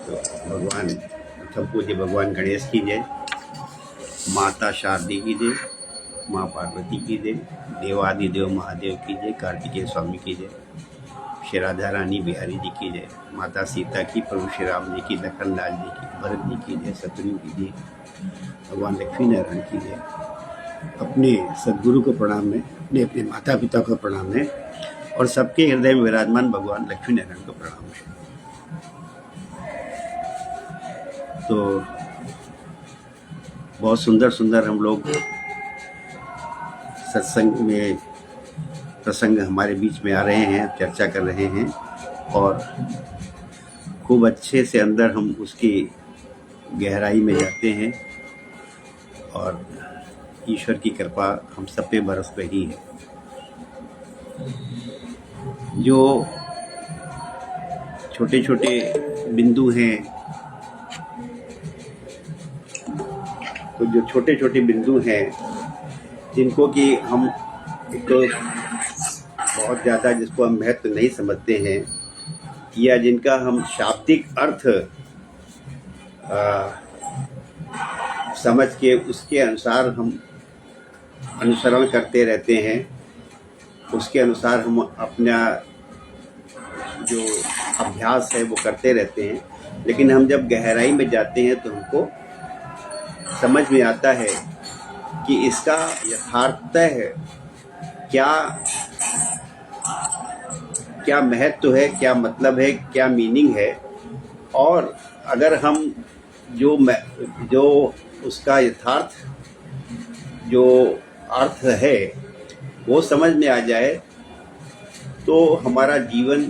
तो भगवान सब पूज्य भगवान गणेश की जय, माता शारदी की जय, माँ पार्वती की जय, देवादिदेव महादेव की जय, कार्तिकेय स्वामी की जय, श्री राधा रानी बिहारी जी की जय, माता सीता की, प्रभु श्री राम जी की, लखन लाल जी की, भरत जी की जय, शत्रु की जय, भगवान लक्ष्मी नारायण की जय। अपने सदगुरु को प्रणाम है, अपने अपने माता पिता को प्रणाम है और सबके हृदय में विराजमान भगवान लक्ष्मी नारायण को प्रणाम है। तो बहुत सुंदर सुंदर हम लोग सत्संग में प्रसंग हमारे बीच में आ रहे हैं, चर्चा कर रहे हैं और खूब अच्छे से अंदर हम उसकी गहराई में जाते हैं और ईश्वर की कृपा हम सब पे बरस रही है। जो छोटे छोटे बिंदु हैं, तो जो छोटे छोटे बिंदु हैं जिनको कि हम एक तो बहुत ज़्यादा जिसको हम महत्व नहीं समझते हैं या जिनका हम शाब्दिक अर्थ समझ के उसके अनुसार हम अनुसरण करते रहते हैं, उसके अनुसार हम अपना जो अभ्यास है वो करते रहते हैं। लेकिन हम जब गहराई में जाते हैं तो हमको समझ में आता है कि इसका यथार्थतः क्या महत्व है, क्या मतलब है, क्या मीनिंग है। और अगर हम जो उसका यथार्थ जो अर्थ है वो समझ में आ जाए तो हमारा जीवन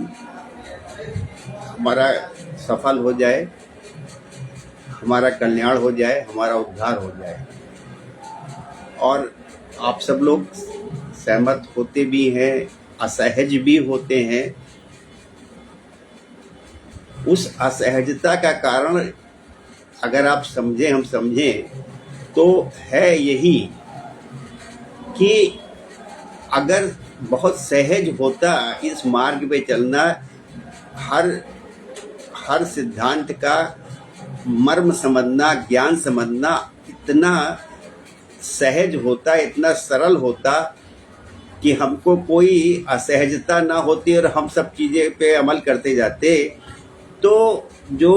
हमारा सफल हो जाए, हमारा कल्याण हो जाए, हमारा उद्धार हो जाए। और आप सब लोग सहमत होते भी हैं, असहज भी होते हैं। उस असहजता का कारण अगर आप समझें, हम समझें तो है यही कि अगर बहुत सहज होता इस मार्ग पे चलना, हर सिद्धांत का मर्म समझना, ज्ञान समझना इतना सहज होता, इतना सरल होता कि हमको कोई असहजता ना होती और हम सब चीज़ें पे अमल करते जाते। तो जो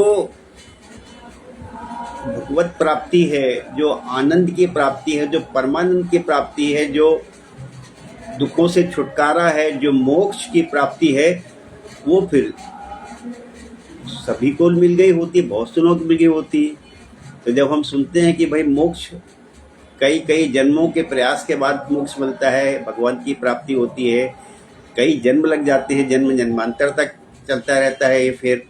भगवत प्राप्ति है, जो आनंद की प्राप्ति है, जो परमानंद की प्राप्ति है, जो दुखों से छुटकारा है, जो मोक्ष की प्राप्ति है, वो फिर सभी को मिल गई होती, बहुत से लोग मिल गई होती। तो जब हम सुनते हैं कि भाई मोक्ष कई जन्मों के प्रयास के बाद मोक्ष मिलता है, भगवान की प्राप्ति होती है, कई जन्म लग जाते हैं, जन्म जन्मांतर तक चलता रहता है ये। फिर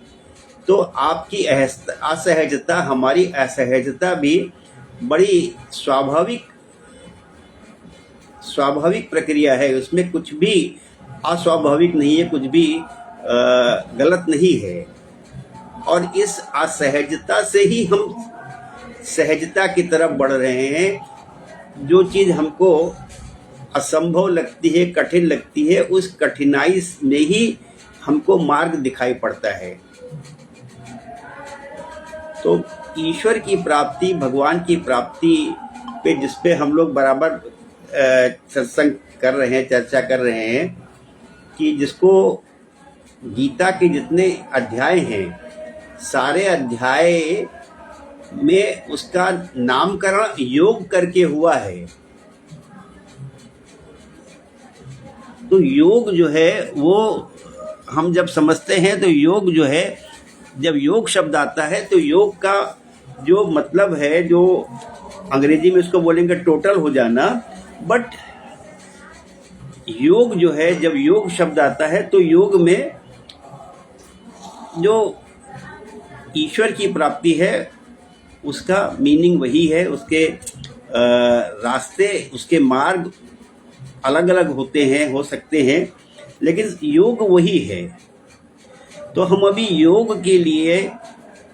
तो आपकी असहजता, हमारी असहजता भी बड़ी स्वाभाविक प्रक्रिया है। उसमें कुछ भी अस्वाभाविक नहीं है, कुछ भी गलत नहीं है। और इस असहजता से ही हम सहजता की तरफ बढ़ रहे हैं। जो चीज़ हमको असंभव लगती है, कठिन लगती है, उस कठिनाई में ही हमको मार्ग दिखाई पड़ता है। तो ईश्वर की प्राप्ति, भगवान की प्राप्ति पे जिस पे हम लोग बराबर सत्संग कर रहे हैं, चर्चा कर रहे हैं कि जिसको गीता के जितने अध्याय हैं, सारे अध्याय में उसका नामकरण योग करके हुआ है। तो योग जो है वो हम जब समझते हैं तो योग जो है, जब योग शब्द आता है तो योग का जो मतलब है, जो अंग्रेजी में इसको बोलेंगे टोटल हो जाना। बट योग जो है, जब योग शब्द आता है तो योग में जो ईश्वर की प्राप्ति है उसका मीनिंग वही है। उसके रास्ते, उसके मार्ग अलग अलग होते हैं, हो सकते हैं, लेकिन योग वही है। तो हम अभी योग के लिए,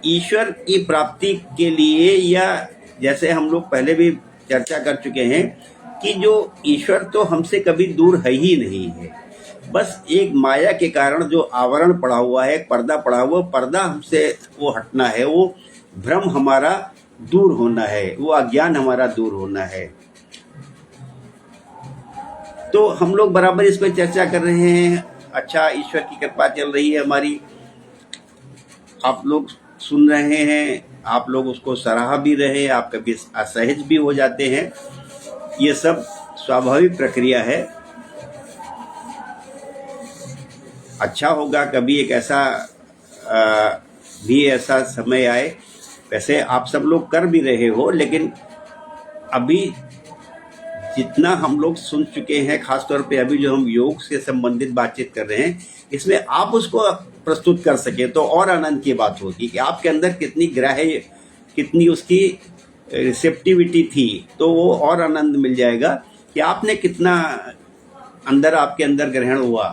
ईश्वर की प्राप्ति के लिए, या जैसे हम लोग पहले भी चर्चा कर चुके हैं कि जो ईश्वर तो हमसे कभी दूर है ही नहीं है। बस एक माया के कारण जो आवरण पड़ा हुआ है, पर्दा पड़ा हुआ, पर्दा हमसे वो हटना है, वो भ्रम हमारा दूर होना है, वो अज्ञान हमारा दूर होना है। तो हम लोग बराबर इस पर चर्चा कर रहे हैं। अच्छा, ईश्वर की कृपा चल रही है हमारी, आप लोग सुन रहे हैं, आप लोग उसको सराह भी रहे, आप कभी असहज भी हो जाते हैं, ये सब स्वाभाविक प्रक्रिया है। अच्छा होगा कभी एक ऐसा भी ऐसा समय आए, वैसे आप सब लोग कर भी रहे हो, लेकिन अभी जितना हम लोग सुन चुके हैं, खासतौर पे अभी जो हम योग से संबंधित बातचीत कर रहे हैं, इसमें आप उसको प्रस्तुत कर सके तो और आनंद की बात होगी कि आपके अंदर कितनी ग्राह्य, कितनी उसकी रिसेप्टिविटी थी, तो वो और आनंद मिल जाएगा कि आपने कितना अंदर, आपके अंदर ग्रहण हुआ।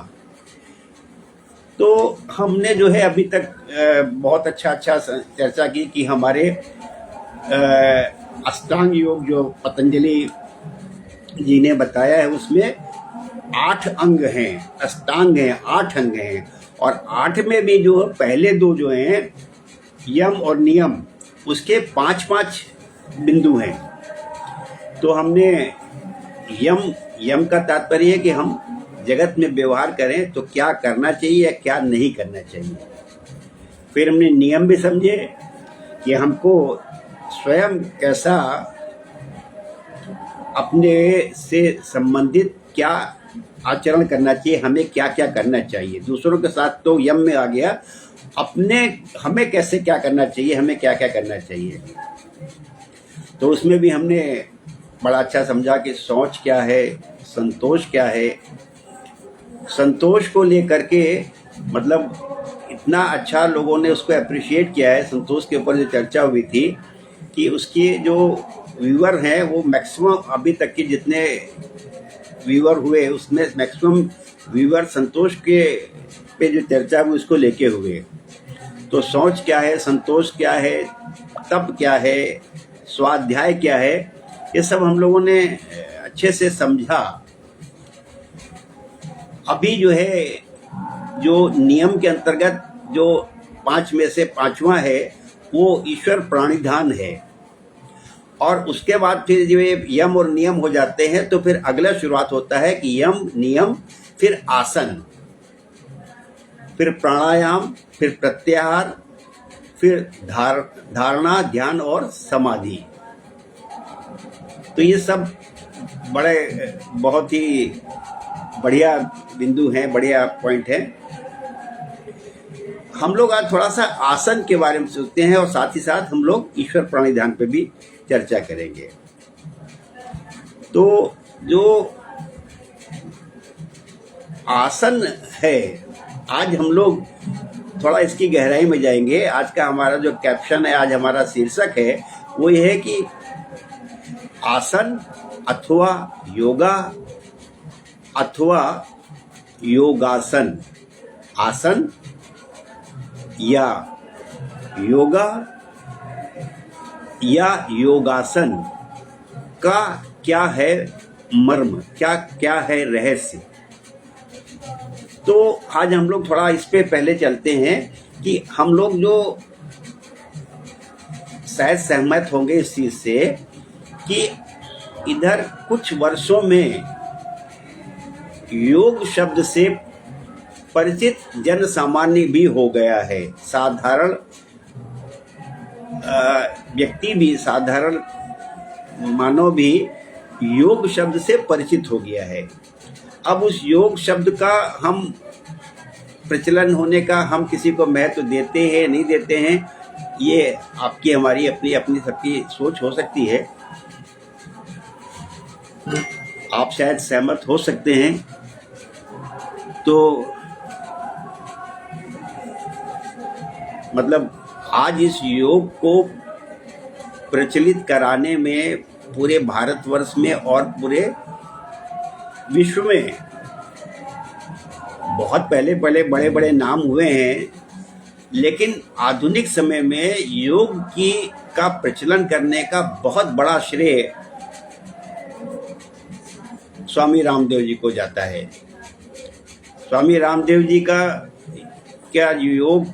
तो हमने जो है अभी तक बहुत अच्छा चर्चा की कि हमारे अष्टांग योग जो पतंजलि जी ने बताया है, उसमें 8 अंग हैं, अष्टांग हैं, 8 अंग हैं, और 8 में भी जो पहले 2 जो हैं यम और नियम, उसके 5-5 बिंदु हैं। तो हमने यम का तात्पर्य है कि हम जगत में व्यवहार करें तो क्या करना चाहिए या क्या नहीं करना चाहिए। फिर हमने नियम भी समझे कि हमको स्वयं कैसा अपने से संबंधित क्या आचरण करना चाहिए, हमें क्या क्या करना चाहिए। दूसरों के साथ तो यम में आ गया, अपने हमें कैसे क्या करना चाहिए, हमें क्या क्या करना चाहिए। तो उसमें भी हमने बड़ा अच्छा समझा कि सोच क्या है, संतोष क्या है। संतोष को लेकर के मतलब इतना अच्छा लोगों ने उसको अप्रिशिएट किया है। संतोष के ऊपर जो चर्चा हुई थी कि उसके जो व्यूअर हैं वो मैक्सिमम, अभी तक के जितने व्यूअर हुए उसमें मैक्सिमम व्यूअर संतोष के पे जो चर्चा हुई उसको लेके हुए। तो सोच क्या है, संतोष क्या है, तप क्या है, स्वाध्याय क्या है, ये सब हम लोगों ने अच्छे से समझा। अभी जो है, जो नियम के अंतर्गत जो 5 में से 5वां है वो ईश्वर प्राणिधान है, और उसके बाद फिर जो यम और नियम हो जाते हैं तो फिर अगला शुरुआत होता है कि यम, नियम, फिर आसन, फिर प्राणायाम, फिर प्रत्याहार, फिर धारणा, ध्यान और समाधि। तो ये सब बड़े बहुत ही बढ़िया बिंदु हैं, बढ़िया पॉइंट है। हम लोग आज थोड़ा सा आसन के बारे में सोचते हैं और साथ ही साथ हम लोग ईश्वर प्राणिधान पे भी चर्चा करेंगे। तो जो आसन है, आज हम लोग थोड़ा इसकी गहराई में जाएंगे। आज का हमारा जो कैप्शन है, आज हमारा शीर्षक है, वो ये है कि आसन अथवा योगा अथवा योगासन। आसन या योगा या योगासन का क्या है मर्म, क्या क्या है रहस्य। तो आज हम लोग थोड़ा इस पे पहले चलते हैं कि हम लोग जो शायद सहमत होंगे इस चीज से कि इधर कुछ वर्षों में योग शब्द से परिचित जन सामान्य भी हो गया है। साधारण व्यक्ति भी, साधारण मानव भी योग शब्द से परिचित हो गया है। अब उस योग शब्द का हम प्रचलन होने का हम किसी को महत्व देते हैं नहीं देते हैं, ये आपकी हमारी अपनी अपनी सबकी सोच हो सकती है। आप शायद सहमत हो सकते हैं। तो मतलब आज इस योग को प्रचलित कराने में पूरे भारतवर्ष में और पूरे विश्व में बहुत पहले बड़े बड़े नाम हुए हैं, लेकिन आधुनिक समय में योग का प्रचलन करने का बहुत बड़ा श्रेय स्वामी रामदेव जी को जाता है। स्वामी रामदेव जी का क्या योग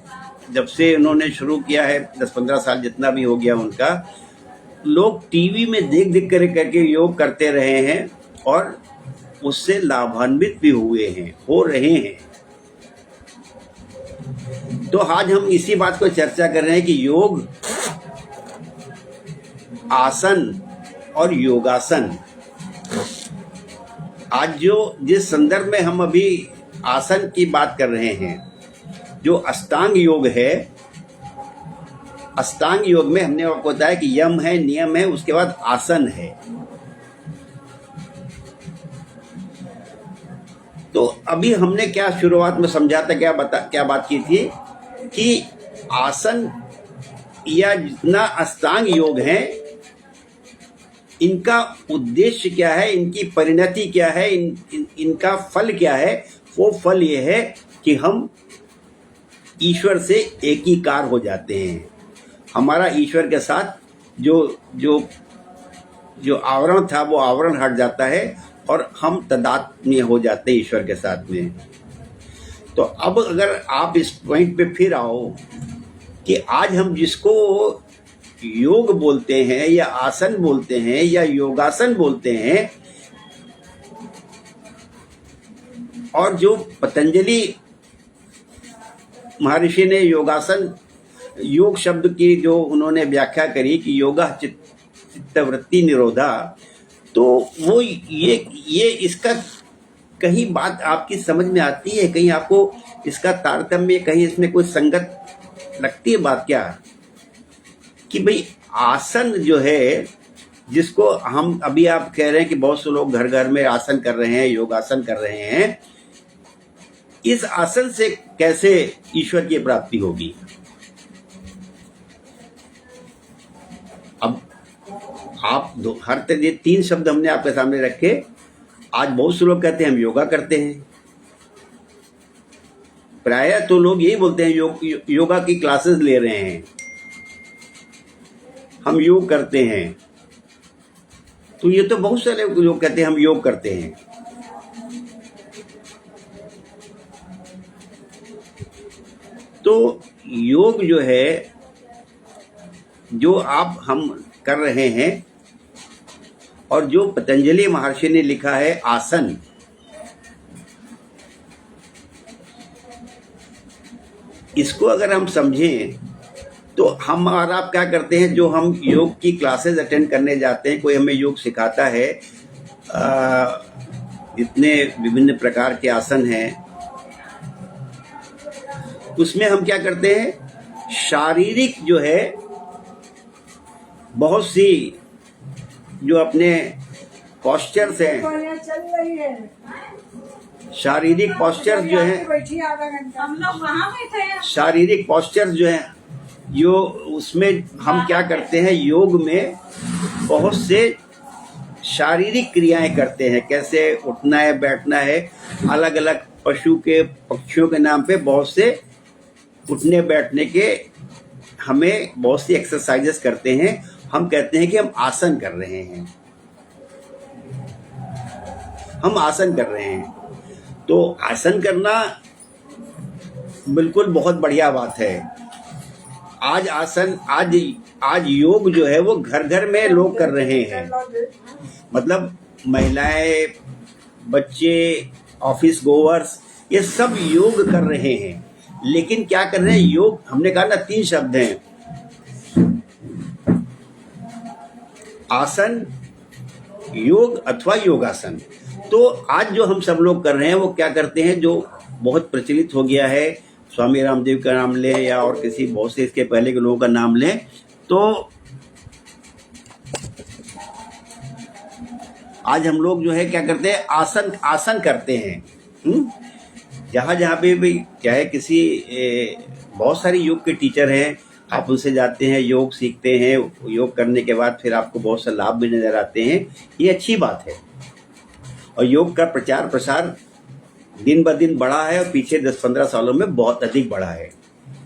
जब से उन्होंने शुरू किया है, 10-15 साल जितना भी हो गया उनका, लोग टीवी में देख देख करके योग करते रहे हैं और उससे लाभान्वित भी हुए हैं, हो रहे हैं। तो आज हम इसी बात को चर्चा कर रहे हैं कि योग, आसन और योगासन। आज जिस संदर्भ में हम अभी आसन की बात कर रहे हैं, जो अष्टांग योग है, अष्टांग योग में हमने आपको बताया कि यम है, नियम है, उसके बाद आसन है। तो अभी हमने क्या शुरुआत में समझा था, क्या बात की थी कि आसन या जितना अष्टांग योग है, इनका उद्देश्य क्या है, इनकी परिणति क्या है, इनका फल क्या है। वो फल ये है कि हम ईश्वर से एकीकार हो जाते हैं। हमारा ईश्वर के साथ जो जो जो आवरण था वो आवरण हट जाता है और हम तादात्म्य हो जाते हैं ईश्वर के साथ में। तो अब अगर आप इस पॉइंट पे फिर आओ कि आज हम जिसको योग बोलते हैं या आसन बोलते हैं या योगासन बोलते हैं, और जो पतंजलि महर्षि ने योगासन, योग शब्द की जो उन्होंने व्याख्या करी कि योगा चित्तवृत्ति निरोधा, तो वो ये इसका कहीं बात आपकी समझ में आती है, कहीं आपको इसका तारतम्य, कहीं इसमें कोई संगत लगती है बात क्या, कि भाई आसन जो है, जिसको हम अभी आप कह रहे हैं कि बहुत से लोग घर घर में आसन कर रहे हैं, योगासन कर रहे हैं, इस आसन से कैसे ईश्वर की प्राप्ति होगी। अब आप हर तरह 3 शब्द हमने आपके सामने रखे। आज बहुत से लोग कहते हैं हम योगा करते हैं, प्रायः तो लोग यही बोलते हैं योगा की क्लासेस ले रहे हैं, हम योग करते हैं। तो ये तो बहुत सारे लोग कहते हैं हम योग करते हैं। तो योग जो है, जो हम कर रहे हैं, और जो पतंजलि महर्षि ने लिखा है आसन, इसको अगर हम समझें तो हम और आप क्या करते हैं, जो हम योग की क्लासेस अटेंड करने जाते हैं, कोई हमें योग सिखाता है, इतने विभिन्न प्रकार के आसन हैं, उसमें हम क्या करते हैं, शारीरिक जो है बहुत सी जो अपने पोस्चर्स हैं, शारीरिक पोस्चर्स जो हैं, शारीरिक पोस्चर्स जो हैं, जो उसमें हम क्या करते हैं, योग में बहुत से शारीरिक क्रियाएं करते हैं, कैसे उठना है, बैठना है, अलग अलग पक्षियों के नाम पे बहुत से उठने बैठने के हमें बहुत सी एक्सरसाइजेस करते हैं। हम कहते हैं कि हम आसन कर रहे हैं, हम आसन कर रहे हैं। तो आसन करना बिल्कुल बहुत बढ़िया बात है। आज आसन, आज योग जो है वो घर घर में लोग कर रहे हैं, मतलब महिलाएं, बच्चे, ऑफिस गोवर्स, ये सब योग कर रहे हैं। लेकिन क्या कर रहे हैं, योग, हमने कहा ना 3 शब्द हैं, आसन, योग अथवा योगासन। तो आज जो हम सब लोग कर रहे हैं वो क्या करते हैं, जो बहुत प्रचलित हो गया है, स्वामी रामदेव का नाम लें या और किसी बहुत से इसके पहले के लोगों का नाम लें, तो आज हम लोग जो है क्या करते हैं, आसन करते हैं। जहाँ पे भी चाहे किसी बहुत सारी योग के टीचर हैं, आप उनसे जाते हैं, योग सीखते हैं, योग करने के बाद फिर आपको बहुत से लाभ भी नजर आते हैं, ये अच्छी बात है। और योग का प्रचार प्रसार दिन ब दिन बढ़ा है, और पीछे 10-15 सालों में बहुत अधिक बढ़ा है।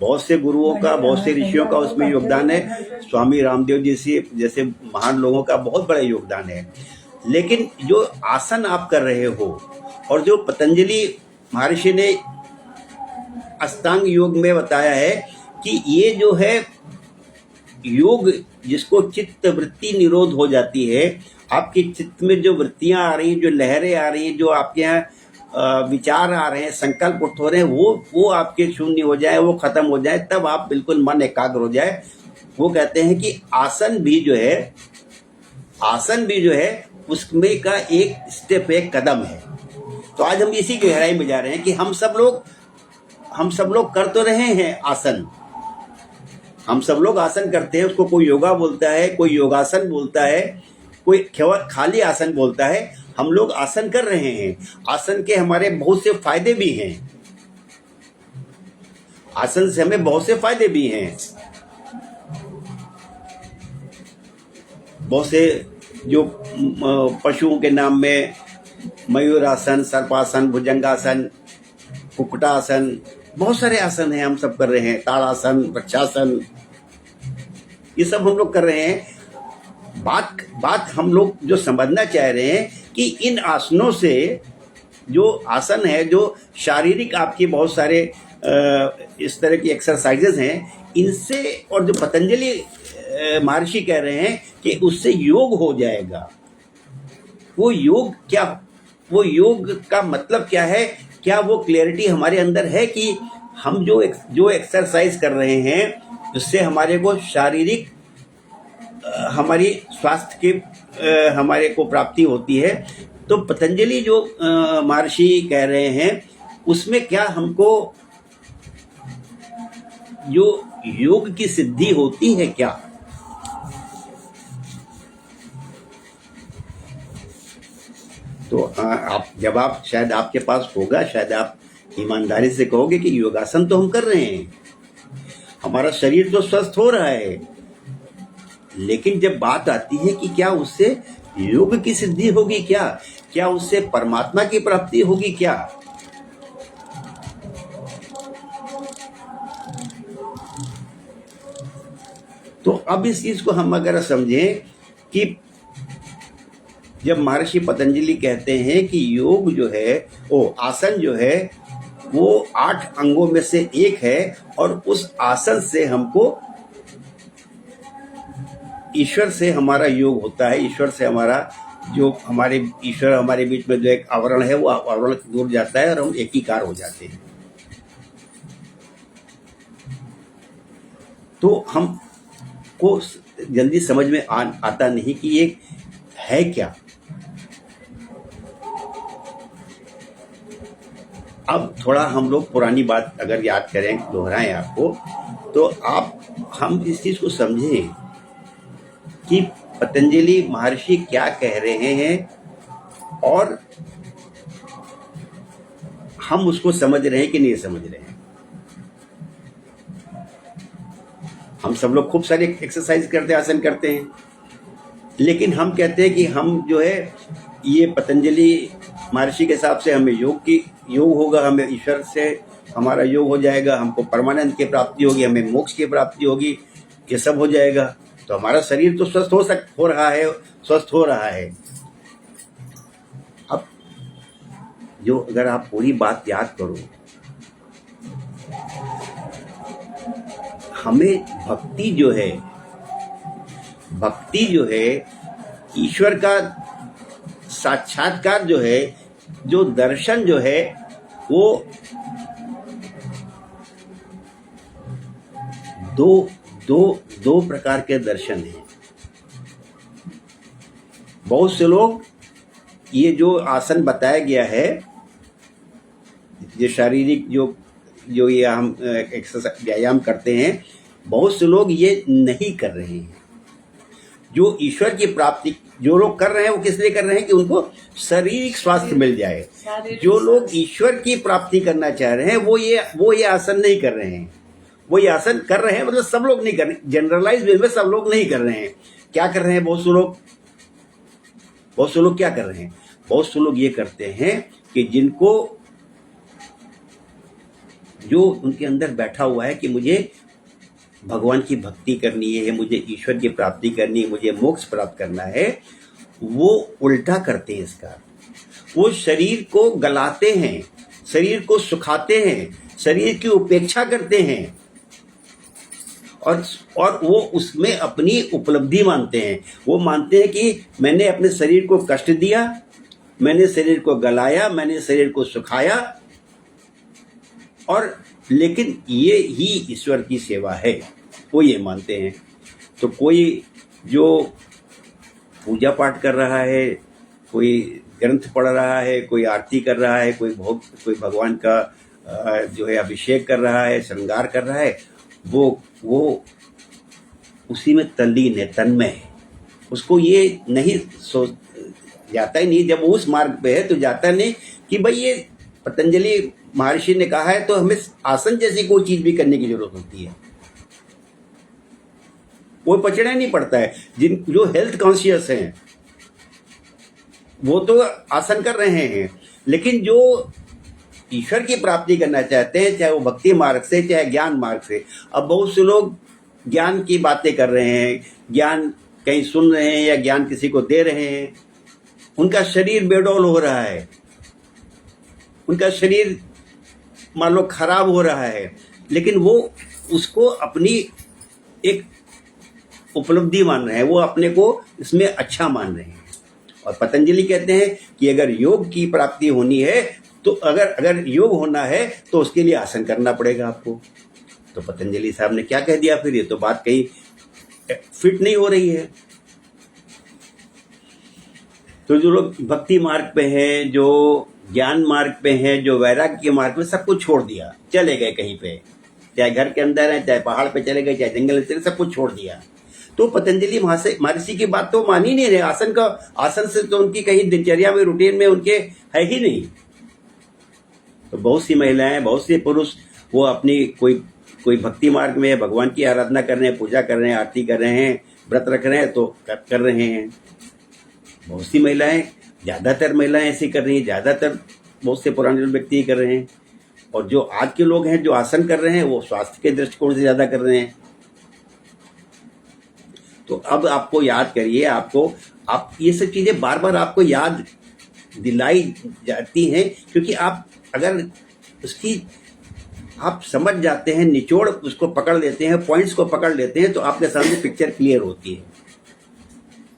बहुत से गुरुओं का, बहुत से ऋषियों का उसमें योगदान है, स्वामी रामदेव जी जैसे महान लोगों का बहुत बड़ा योगदान है। लेकिन जो आसन आप कर रहे हो और जो पतंजलि महर्षि ने अष्टांग योग में बताया है कि ये जो है योग, जिसको चित्त वृत्ति निरोध हो जाती है, आपके चित्त में जो वृत्तियां आ रही हैं, जो लहरें आ रही हैं, जो आपके यहाँ विचार आ रहे हैं, संकल्प उठ हो रहे हैं, वो आपके शून्य हो जाए, वो खत्म हो जाए, तब आप बिल्कुल मन एकाग्र हो जाए। वो कहते हैं कि आसन भी जो है उसमें का एक स्टेप, एक कदम है। तो आज हम इसी गहराई में जा रहे हैं कि हम सब लोग कर तो रहे हैं आसन, हम सब लोग आसन करते हैं, उसको कोई योगा बोलता है, कोई योगासन बोलता है, कोई खाली आसन बोलता है। हम लोग आसन कर रहे हैं, आसन के हमारे बहुत से फायदे भी हैं, आसन से हमें बहुत से फायदे भी हैं। बहुत से जो पशुओं के नाम में मयूरासन, सर्पासन, भुजंगासन, कुक्कुटासन, बहुत सारे आसन हैं, हम सब कर रहे हैं, ताड़ासन, वृक्षासन, ये सब हम लोग कर रहे हैं। बात हम लोग जो समझना चाह रहे हैं कि इन आसनों से, जो आसन है, जो शारीरिक आपके बहुत सारे इस तरह की एक्सरसाइजेज हैं, इनसे, और जो पतंजलि महर्षि कह रहे हैं कि उससे योग हो जाएगा। वो योग का मतलब क्या है? क्या वो क्लैरिटी हमारे अंदर है कि हम जो एक्सरसाइज कर रहे हैं उससे हमारे को शारीरिक, हमारी स्वास्थ्य के हमारे को प्राप्ति होती है? तो पतंजलि जो महर्षि कह रहे हैं उसमें क्या हमको जो योग की सिद्धि होती है क्या? तो आप जवाब शायद आपके पास होगा, शायद आप ईमानदारी से कहोगे कि योगासन तो हम कर रहे हैं, हमारा शरीर तो स्वस्थ हो रहा है, लेकिन जब बात आती है कि क्या उससे योग की सिद्धि होगी, क्या उससे परमात्मा की प्राप्ति होगी क्या? तो अब इस चीज को हम अगर समझें कि जब महर्षि पतंजलि कहते हैं कि योग जो है, आसन जो है, वो 8 अंगों में से एक है, और उस आसन से हमको ईश्वर से हमारा योग होता है। ईश्वर से हमारा ईश्वर हमारे बीच में जो एक आवरण है, वो आवरण दूर जाता है और हम एकीकार हो जाते हैं। तो हमको जल्दी समझ में आता नहीं कि ये है क्या। अब थोड़ा हम लोग पुरानी बात अगर याद करें, दोहराएं आपको, तो हम इस चीज को समझें कि पतंजलि महर्षि क्या कह रहे हैं और हम उसको समझ रहे हैं कि नहीं समझ रहे हैं। हम सब लोग खूब सारी एक्सरसाइज करते हैं, आसन करते हैं, लेकिन हम कहते हैं कि हम जो है ये पतंजलि महर्षि के हिसाब से हमें योग होगा, हमें ईश्वर से हमारा योग हो जाएगा, हमको परमानंद की प्राप्ति होगी, हमें मोक्ष की प्राप्ति होगी, ये सब हो जाएगा। तो हमारा शरीर तो स्वस्थ हो रहा है। अब जो अगर आप पूरी बात याद करो, हमें भक्ति जो है ईश्वर का साक्षात्कार जो है, जो दर्शन जो है, वो दो प्रकार के दर्शन हैं। बहुत से लोग ये जो आसन बताया गया है, जो शारीरिक जो ये हम एक्सरसाइज व्यायाम करते हैं, बहुत से लोग ये नहीं कर रहे हैं। जो ईश्वर की प्राप्ति जो लोग कर रहे हैं, वो किस लिए कर रहे हैं कि उनको शारीरिक स्वास्थ्य मिल जाए। जो लोग ईश्वर की प्राप्ति करना चाह रहे हैं, वो ये आसन नहीं कर रहे हैं। वो ये आसन कर रहे हैं, मतलब सब लोग नहीं कर रहे, जनरलाइज वे में सब लोग नहीं कर रहे हैं। क्या कर रहे हैं बहुत से लोग क्या कर रहे हैं? बहुत से लोग ये करते हैं कि जिनको जो उनके अंदर बैठा हुआ है कि मुझे भगवान की भक्ति करनी है, मुझे ईश्वर की प्राप्ति करनी है, मुझे मोक्ष प्राप्त करना है, वो उल्टा करते हैं इसका। वो शरीर को गलाते हैं, शरीर को सुखाते हैं, शरीर की उपेक्षा करते हैं और वो उसमें अपनी उपलब्धि मानते हैं। वो मानते हैं कि मैंने अपने शरीर को कष्ट दिया, मैंने शरीर को गलाया, मैंने शरीर को सुखाया, और लेकिन ये ही ईश्वर की सेवा है, वो ये मानते हैं। तो कोई जो पूजा पाठ कर रहा है, कोई ग्रंथ पढ़ रहा है, कोई आरती कर रहा है, कोई भगवान का जो है अभिषेक कर रहा है, श्रृंगार कर रहा है, वो उसी में तल्लीन है, तन्मय है। उसको ये नहीं सोच जाता ही नहीं, जब वो उस मार्ग पे है तो जाता नहीं कि भाई ये पतंजलि महर्षि ने कहा है तो हमें आसन जैसी कोई चीज भी करने की जरूरत होती है। वो पचड़ा नहीं पड़ता है। जो हेल्थ कॉन्शियस हैं वो तो आसन कर रहे हैं, लेकिन जो ईश्वर की प्राप्ति करना चाहते हैं, चाहे वो भक्ति मार्ग से चाहे ज्ञान मार्ग से, अब बहुत से लोग ज्ञान की बातें कर रहे हैं, ज्ञान कहीं सुन रहे हैं या ज्ञान किसी को दे रहे हैं, उनका शरीर बेडौल हो रहा है, उनका शरीर मान लो खराब हो रहा है, लेकिन वो उसको अपनी एक उपलब्धि मान रहे हैं, वो अपने को इसमें अच्छा मान रहे हैं। और पतंजलि कहते हैं कि अगर योग की प्राप्ति होनी है तो अगर योग होना है तो उसके लिए आसन करना पड़ेगा आपको। तो पतंजलि साहब ने क्या कह दिया फिर, ये तो बात कहीं फिट नहीं हो रही है। तो जो लोग भक्ति मार्ग पे हैं, जो ज्ञान मार्ग पे हैं, जो वैराग्य के मार्ग पे, सब कुछ छोड़ दिया, चले गए कहीं पे, चाहे घर के अंदर है, चाहे पहाड़ पे चले गए, चाहे जंगल में चले, सब कुछ छोड़ दिया। तो पतंजलि महर्षि की बात तो मान ही नहीं रहे। आसन से तो उनकी कहीं दिनचर्या में, रूटीन में उनके है ही नहीं। तो बहुत सी महिलाएं, बहुत से पुरुष वो अपनी कोई भक्ति मार्ग में भगवान की आराधना कर रहे हैं, पूजा कर रहे हैं, आरती कर रहे हैं, व्रत रख रहे हैं, तो कर रहे हैं। बहुत सी महिलाएं, ज्यादातर महिलाएं ऐसी कर रही हैं, ज्यादातर बहुत से पुराने व्यक्ति कर रहे हैं। और जो आज के लोग हैं जो आसन कर रहे हैं, वो स्वास्थ्य के दृष्टिकोण से ज्यादा कर रहे हैं। तो अब आपको याद करिए, आप ये सब चीजें बार बार आपको याद दिलाई जाती हैं, क्योंकि आप अगर उसकी आप समझ जाते हैं, निचोड़ उसको पकड़ लेते हैं, पॉइंट्स को पकड़ लेते हैं, तो आपके सामने पिक्चर क्लियर होती है।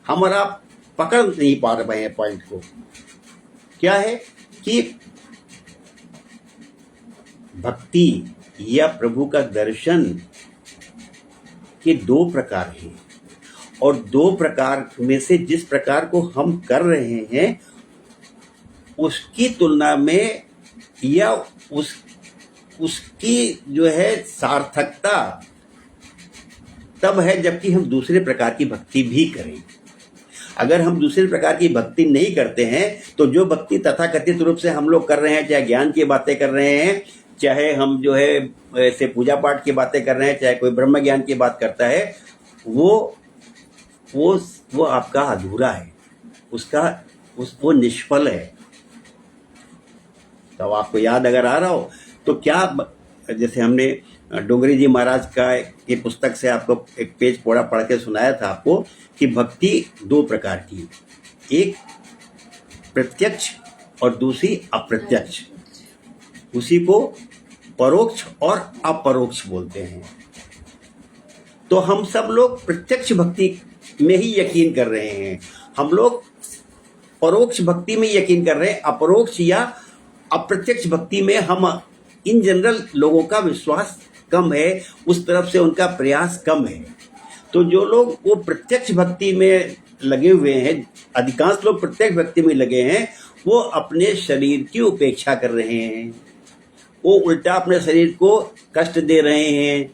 हम और आप पकड़ नहीं पा रहे हैं पॉइंट को। क्या है कि भक्ति या प्रभु का दर्शन के दो प्रकार हैं, और दो प्रकार में से जिस प्रकार को हम कर रहे हैं उसकी तुलना में या उसकी जो है सार्थकता तब है जबकि हम दूसरे प्रकार की भक्ति भी करें। अगर हम दूसरे प्रकार की भक्ति नहीं करते हैं तो जो भक्ति तथाकथित रूप से हम लोग कर रहे हैं, चाहे ज्ञान की बातें कर रहे हैं, चाहे हम जो है ऐसे पूजा पाठ की बातें कर रहे हैं, चाहे कोई ब्रह्म ज्ञान की बात करता है, वो आपका अधूरा है, वो निष्फल है। तो आपको याद अगर आ रहा हो तो क्या, जैसे हमने डोंगरी जी महाराज का ये पुस्तक से आपको एक पेज पूरा पढ़ के सुनाया था आपको कि भक्ति दो प्रकार की, एक प्रत्यक्ष और दूसरी अप्रत्यक्ष। उसी को परोक्ष और अपरोक्ष बोलते हैं। तो हम सब लोग प्रत्यक्ष भक्ति में ही यकीन कर रहे हैं, हम लोग परोक्ष भक्ति में यकीन कर रहे हैं। अपरोक्ष या अप्रत्यक्ष भक्ति में हम इन जनरल लोगों का विश्वास कम है, उस तरफ से उनका प्रयास कम है। तो जो लोग वो प्रत्यक्ष भक्ति में लगे हुए हैं, अधिकांश लोग प्रत्यक्ष भक्ति में लगे हैं, वो अपने शरीर की उपेक्षा कर रहे हैं, वो उल्टा अपने शरीर को कष्ट दे रहे हैं,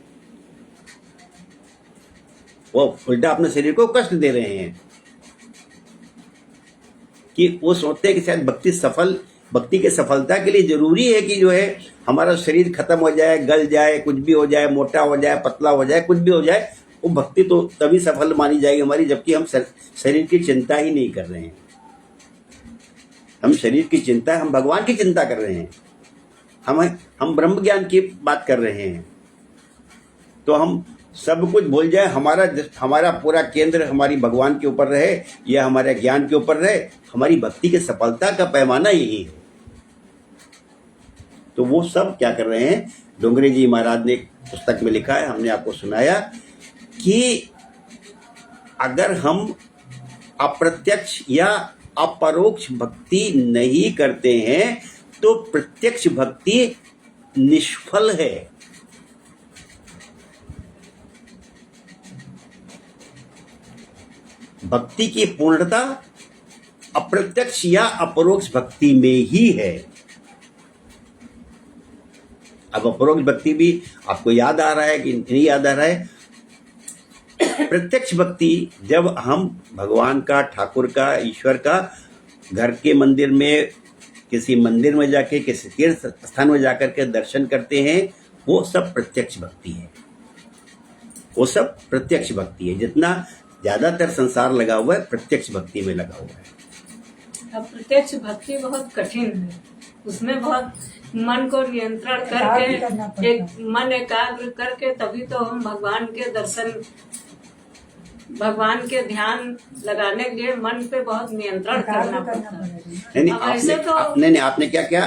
वो उल्टा अपने शरीर को कष्ट दे रहे हैं कि वो सोचते हैं कि शायद भक्ति की सफलता के लिए जरूरी है कि जो है हमारा शरीर खत्म हो जाए, गल जाए, कुछ भी हो जाए, मोटा हो जाए, पतला हो जाए, कुछ भी हो जाए, वो भक्ति तो तभी सफल मानी जाएगी हमारी, जबकि हम शरीर की चिंता ही नहीं कर रहे हैं। हम शरीर की चिंता, हम भगवान की चिंता कर रहे हैं, हम ब्रह्म ज्ञान की बात कर रहे हैं। तो हम सब कुछ भूल जाए, हमारा पूरा केंद्र हमारी भगवान के ऊपर रहे या हमारे ज्ञान के ऊपर रहे। हमारी भक्ति की सफलता का पैमाना यही है। तो वो सब क्या कर रहे हैं, डोंगरे जी महाराज ने एक पुस्तक में लिखा है, हमने आपको सुनाया कि अगर हम अप्रत्यक्ष या अपरोक्ष भक्ति नहीं करते हैं तो प्रत्यक्ष भक्ति निष्फल है। भक्ति की पूर्णता अप्रत्यक्ष या अपरोक्ष भक्ति में ही है। अब अपरोक्ष भक्ति भी आपको याद आ रहा है कि नहीं याद आ रहा है? प्रत्यक्ष भक्ति जब हम भगवान का, ठाकुर का, ईश्वर का घर के मंदिर में, किसी मंदिर में जाके, किसी तीर्थ स्थान में जाकर के दर्शन करते हैं, वो सब प्रत्यक्ष भक्ति है। वो सब प्रत्यक्ष भक्ति है। जितना ज्यादातर संसार लगा हुआ है प्रत्यक्ष भक्ति में लगा हुआ है। अब प्रत्यक्ष भक्ति बहुत कठिन है, उसमें बहुत मन को नियंत्रण करके, एक मन एकाग्र करके तभी तो हम भगवान के दर्शन, भगवान के ध्यान लगाने के लिए मन पे बहुत नियंत्रण करना पड़ता है। नहीं, आपने क्या क्या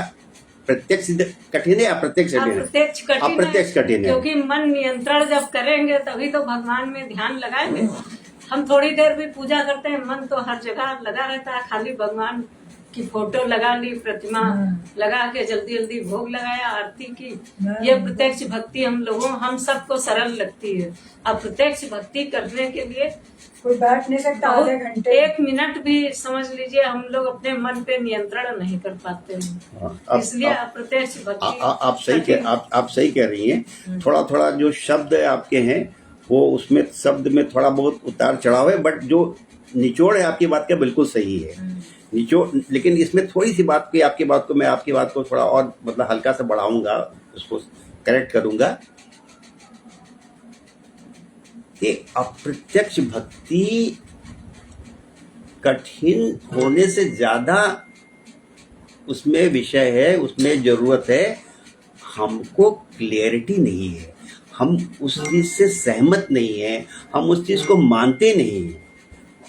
प्रत्यक्ष कठिन है, अप्रत्यक्ष अप्रत्यक्ष कठिन है, क्योंकि मन नियंत्रण जब करेंगे तभी तो भगवान में ध्यान लगाएंगे। हम थोड़ी देर भी पूजा करते हैं, मन तो हर जगह लगा रहता है, खाली भगवान की फोटो लगा ली, प्रतिमा लगा के जल्दी जल्दी भोग लगाया, आरती की। ये प्रत्यक्ष भक्ति हम सबको सरल लगती है। अब प्रत्यक्ष भक्ति करने के लिए कोई बैठ नहीं सकता, आधे घंटे, 1 मिनट भी समझ लीजिए हम लोग अपने मन पे नियंत्रण नहीं कर पाते हैं। इसलिए प्रत्यक्ष भक्ति आप सही कह रही हैं। थोड़ा थोड़ा जो शब्द आपके हैं वो, उसमें शब्द में थोड़ा बहुत उतार चढ़ाव है, बट जो निचोड़ है आपकी बात का बिल्कुल सही है, निचोड़। लेकिन इसमें थोड़ी सी बात की, आपकी बात को थोड़ा और मतलब हल्का सा बढ़ाऊंगा, उसको करेक्ट करूंगा कि अप्रत्यक्ष भक्ति कठिन होने से ज्यादा उसमें विषय है, उसमें जरूरत है, हमको क्लियरिटी नहीं है, हम उस चीज से सहमत नहीं है, हम उस चीज को मानते नहीं हैं।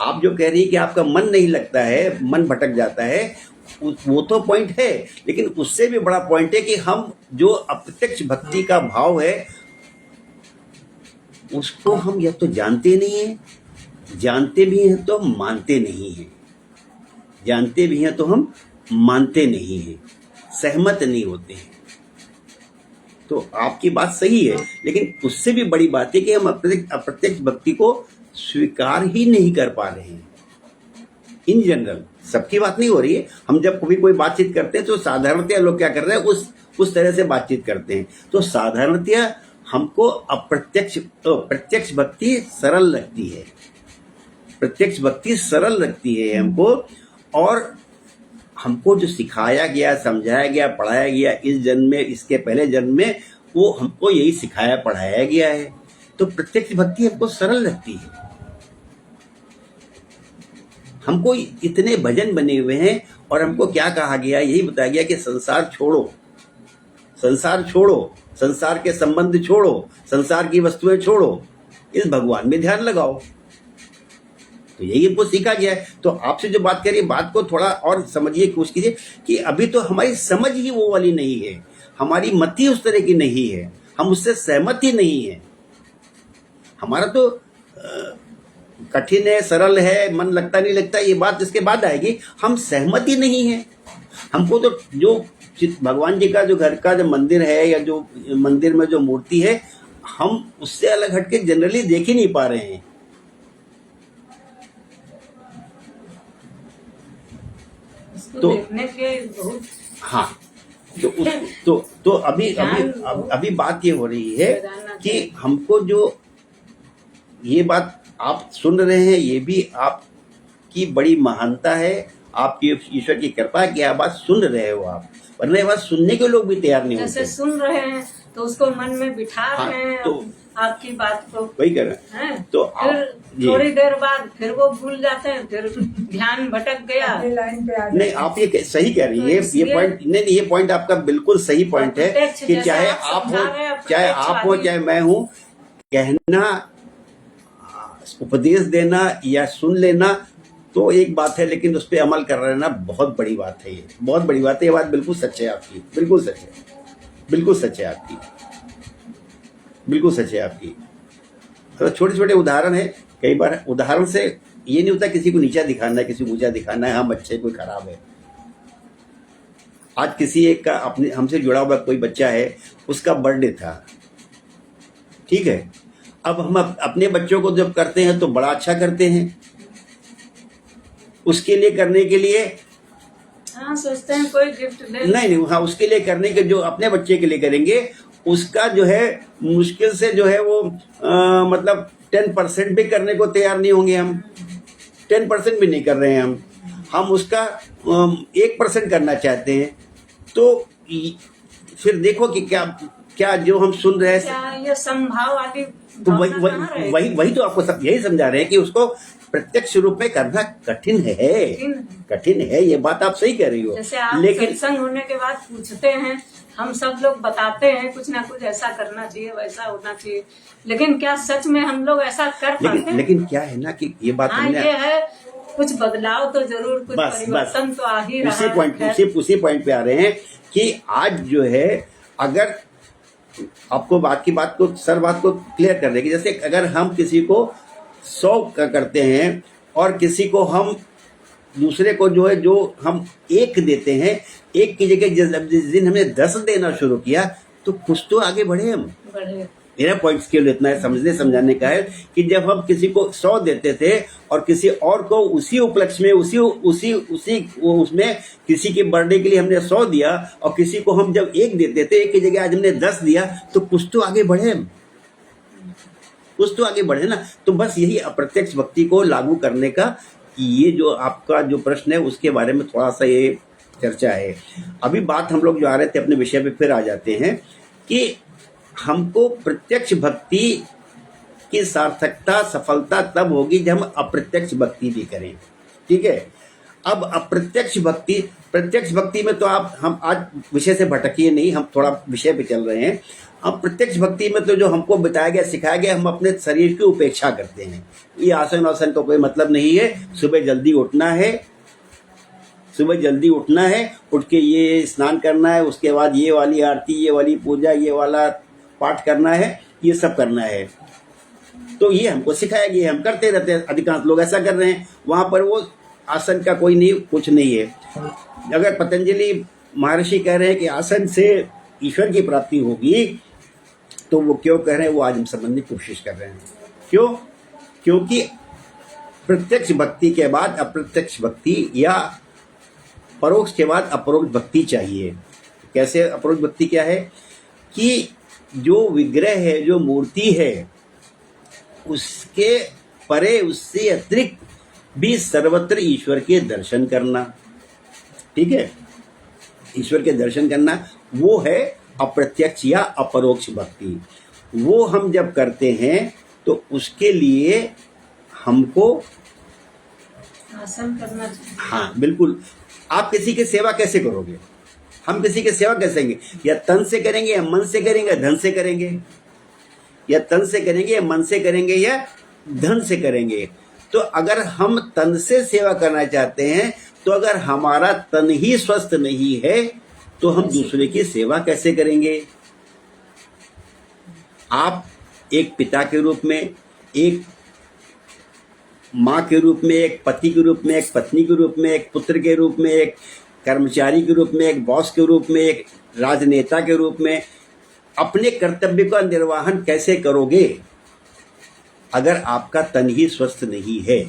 आप जो कह रही है कि आपका मन नहीं लगता है, मन भटक जाता है, वो तो पॉइंट है, लेकिन उससे भी बड़ा पॉइंट है कि हम जो अप्रत्यक्ष भक्ति का भाव है उसको हम या तो जानते नहीं है, जानते भी हैं तो मानते नहीं हैं, जानते भी हैं तो हम मानते नहीं हैं, सहमत नहीं होते हैं। तो आपकी बात सही है, लेकिन उससे भी बड़ी बात है कि हम अप्रत्यक्ष भक्ति को स्वीकार ही नहीं कर पा रहे हैं। इन जनरल सबकी बात नहीं हो रही है। हम जब कभी कोई बातचीत करते हैं तो साधारणतया लोग क्या कर रहे हैं, उस तरह से बातचीत करते हैं। तो साधारणतया हमको प्रत्यक्ष भक्ति सरल लगती है, प्रत्यक्ष भक्ति सरल लगती है हमको, और हमको जो सिखाया गया, समझाया गया, पढ़ाया गया इस जन्म में, इसके पहले जन्म में, वो हमको यही सिखाया पढ़ाया गया है। तो प्रत्यक्ष भक्ति हमको सरल लगती है। हमको इतने भजन बने हुए हैं और हमको क्या कहा गया, यही बताया गया कि संसार छोड़ो, संसार छोड़ो, संसार के संबंध छोड़ो, संसार की वस्तुएं छोड़ो, इस भगवान में ध्यान लगाओ। तो यही हमको सीखा गया है। तो आपसे जो बात करिए, बात को थोड़ा और समझिए, कोशिश कीजिए कि अभी तो हमारी समझ ही वो वाली नहीं है, हमारी मति उस तरह की नहीं है, हम उससे सहमत ही नहीं है। हमारा तो कठिन है, सरल है, मन लगता नहीं लगता, ये बात इसके बाद आएगी। हम सहमत ही नहीं है। हमको तो जो भगवान जी का जो घर का जो मंदिर है, या जो मंदिर में जो मूर्ति है, हम उससे अलग हटके जनरली देख ही नहीं पा रहे हैं। तो देखने के बहुत, हाँ, तो अभी बात ये हो रही है कि हमको जो ये बात आप सुन रहे हैं, ये भी आपकी बड़ी महानता है, आपकी ईश्वर की कृपा है कि आप बात सुन रहे हो। आप, वरना ये बात सुनने के लोग भी तैयार नहीं होते। जैसे सुन रहे हैं तो उसको मन में बिठा रहे हैं, तो आपकी बात को वही कर रहे हैं। तो फिर थोड़ी देर बाद फिर वो भूल जाते हैं, फिर ध्यान भटक गया। नहीं, आप ये सही कह रही है, ये पॉइंट नहीं, ये पॉइंट आपका बिल्कुल सही पॉइंट है कि चाहे आप हो चाहे मैं हूँ, कहना, उपदेश देना या सुन लेना तो एक बात है, लेकिन उस पर अमल कर रहना बहुत बड़ी बात है। ये बहुत बड़ी बात है, ये बात बिल्कुल सच है आपकी, बिल्कुल सच है। बिल्कुल सच है आपकी, बिल्कुल सच है आपकी। तो छोटे छोटे उदाहरण है, कई बार उदाहरण से ये नहीं होता किसी को नीचा दिखाना है, किसी को ऊंचा दिखाना है, हम अच्छे कोई खराब है। आज किसी एक का अपने हमसे जुड़ा हुआ कोई बच्चा है, उसका बर्थडे था, ठीक है। अब हम अपने बच्चों को जब करते हैं तो बड़ा अच्छा करते हैं, उसके लिए करने के लिए हाँ सोचते हैं कोई गिफ्ट ले नहीं, हाँ उसके लिए करने के जो अपने बच्चे के लिए करेंगे उसका जो है मुश्किल से जो है वो मतलब 10% भी करने को तैयार नहीं होंगे हम, 10% भी नहीं कर रहे हैं हम उसका 1% करना चाहते हैं। तो फिर देखो कि क्या क्या जो हम सुन रहे हैं, क्या ये संभाव वाली तो भावना कहाँ रहेगी? वही तो आपको सब यही समझा रहे हैं कि उसको प्रत्यक्ष रूप में करना कठिन है, कठिन है, ये बात आप सही कह रही हो। जैसे आप लेकिन सत्संग होने के बाद पूछते हैं, हम सब लोग बताते हैं कुछ ना कुछ ऐसा करना चाहिए, वैसा होना चाहिए, लेकिन क्या सच में हम लोग ऐसा कर पाते हैं? लेकिन क्या है ना कि ये बात हाँ हमने ये है, कुछ बदलाव तो जरूर, कुछ परिवर्तन तो आ ही रहा है। उसी पॉइंट पे आ रहे हैं कि आज जो है, अगर आपको बात को क्लियर कर देगी, जैसे अगर हम किसी को 100 का करते हैं और किसी को हम दूसरे को जो है, जो हम 1 देते हैं, 1 की जगह जिस दिन हमने 10 देना शुरू किया तो कुछ तो आगे बढ़े हम। मेरा पॉइंट स्केल इतना है, समझने समझाने का है कि जब हम किसी को 100 देते थे और किसी और को उसी उपलक्ष्य में उसमें किसी के बर्थडे के लिए हमने 100 दिया और किसी को हम जब 1 देते थे, 1 की जगह आज हमने 10 दिया, तो कुछ तो आगे बढ़े हम, कुछ तो आगे बढ़े ना। तो बस यही अप्रत्यक्ष भक्ति को लागू करने का, ये जो आपका जो प्रश्न है उसके बारे में थोड़ा सा ये चर्चा है। अभी बात हम लोग जो आ रहे थे अपने विषय पे फिर आ जाते हैं कि हमको प्रत्यक्ष भक्ति की सार्थकता, सफलता तब होगी जब हम अप्रत्यक्ष भक्ति भी करें, ठीक है। अब अप्रत्यक्ष भक्ति में तो हम आज विषय से भटकिए नहीं, हम थोड़ा विषय पे चल रहे हैं। अब प्रत्यक्ष भक्ति में तो जो हमको बताया गया, सिखाया गया, हम अपने शरीर की उपेक्षा करते हैं। ये आसन का कोई मतलब नहीं है। सुबह जल्दी उठना है, उठ के ये स्नान करना है, उसके बाद ये वाली आरती, ये वाली पूजा, ये वाला पाठ करना है, ये सब करना है। तो ये हमको सिखाया गया, हम करते रहते हैं, अधिकांश लोग ऐसा कर रहे हैं। वहां पर वो आसन का कोई नहीं, कुछ नहीं है। अगर पतंजलि महर्षि कह रहे हैं कि आसन से ईश्वर की प्राप्ति होगी, तो वो क्यों कह रहे हैं वो आज हम समझने की कोशिश कर रहे हैं। क्यों? क्योंकि प्रत्यक्ष भक्ति के बाद अप्रत्यक्ष भक्ति या परोक्ष के बाद अपरोक्ष भक्ति चाहिए। कैसे अपरोक्ष भक्ति क्या है कि जो विग्रह है, जो मूर्ति है, उसके परे, उससे अतिरिक्त भी सर्वत्र ईश्वर के दर्शन करना, ठीक है, ईश्वर के दर्शन करना, वो है अप्रत्यक्ष या अपरोक्ष भक्ति। वो हम जब करते हैं तो उसके लिए हमको आसन करना चाहिए। हाँ बिल्कुल। आप किसी की सेवा कैसे करोगे? हम किसी की सेवा कैसे करेंगे? या तन से करेंगे, या मन से करेंगे, या धन से करेंगे, या तन से करेंगे, या मन से करेंगे, या धन से करेंगे। तो अगर हम तन से सेवा करना चाहते हैं, तो अगर हमारा तन ही स्वस्थ नहीं है तो हम दूसरे की सेवा कैसे करेंगे? आप एक पिता के रूप में, एक माँ के रूप में, एक पति के रूप में, एक पत्नी के रूप में, एक पुत्र के रूप में, एक कर्मचारी के रूप में, एक बॉस के रूप में, एक राजनेता के रूप में अपने कर्तव्य का निर्वहन कैसे करोगे अगर आपका तन ही स्वस्थ नहीं है?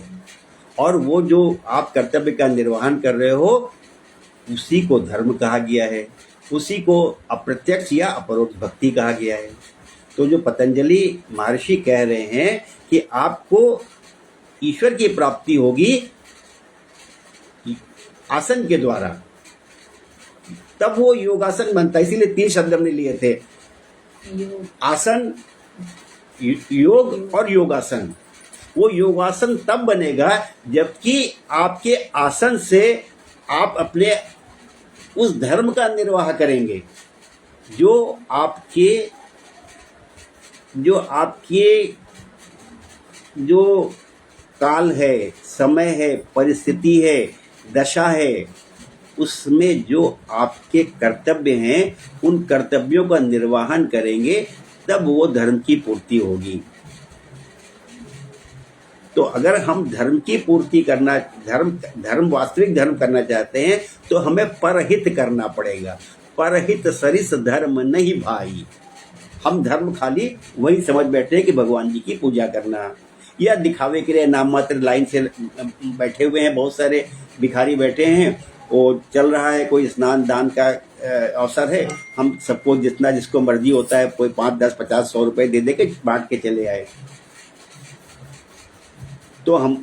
और वो जो आप कर्तव्य का निर्वहन कर रहे हो, उसी को धर्म कहा गया है, उसी को अप्रत्यक्ष या अपरोक्ष भक्ति कहा गया है। तो जो पतंजलि महर्षि कह रहे हैं कि आपको ईश्वर की प्राप्ति होगी आसन के द्वारा, तब वो योगासन बनता है। इसीलिए 3 शब्द हमने लिए थे, आसन, योग और योगासन। वो योगासन तब बनेगा जबकि आपके आसन से आप अपने उस धर्म का निर्वाह करेंगे जो आपके जो काल है, समय है, परिस्थिति है, दशा है, उसमें जो आपके कर्तव्य हैं उन कर्तव्यों का निर्वहन करेंगे, तब वो धर्म की पूर्ति होगी। तो अगर हम धर्म की पूर्ति करना, धर्म वास्तविक धर्म करना चाहते हैं तो हमें परहित करना पड़ेगा। परहित सरिस धर्म नहीं भाई। हम धर्म खाली वही समझ बैठे हैं कि भगवान जी की पूजा करना, या दिखावे के लिए नाम मात्र लाइन से बैठे हुए हैं। बहुत सारे भिखारी बैठे हैं, वो चल रहा है, कोई स्नान दान का अवसर है, हम सबको जितना जिसको मर्जी होता है, कोई 5, 10, 50, 100 रुपए दे के बांट के चले आए, तो हम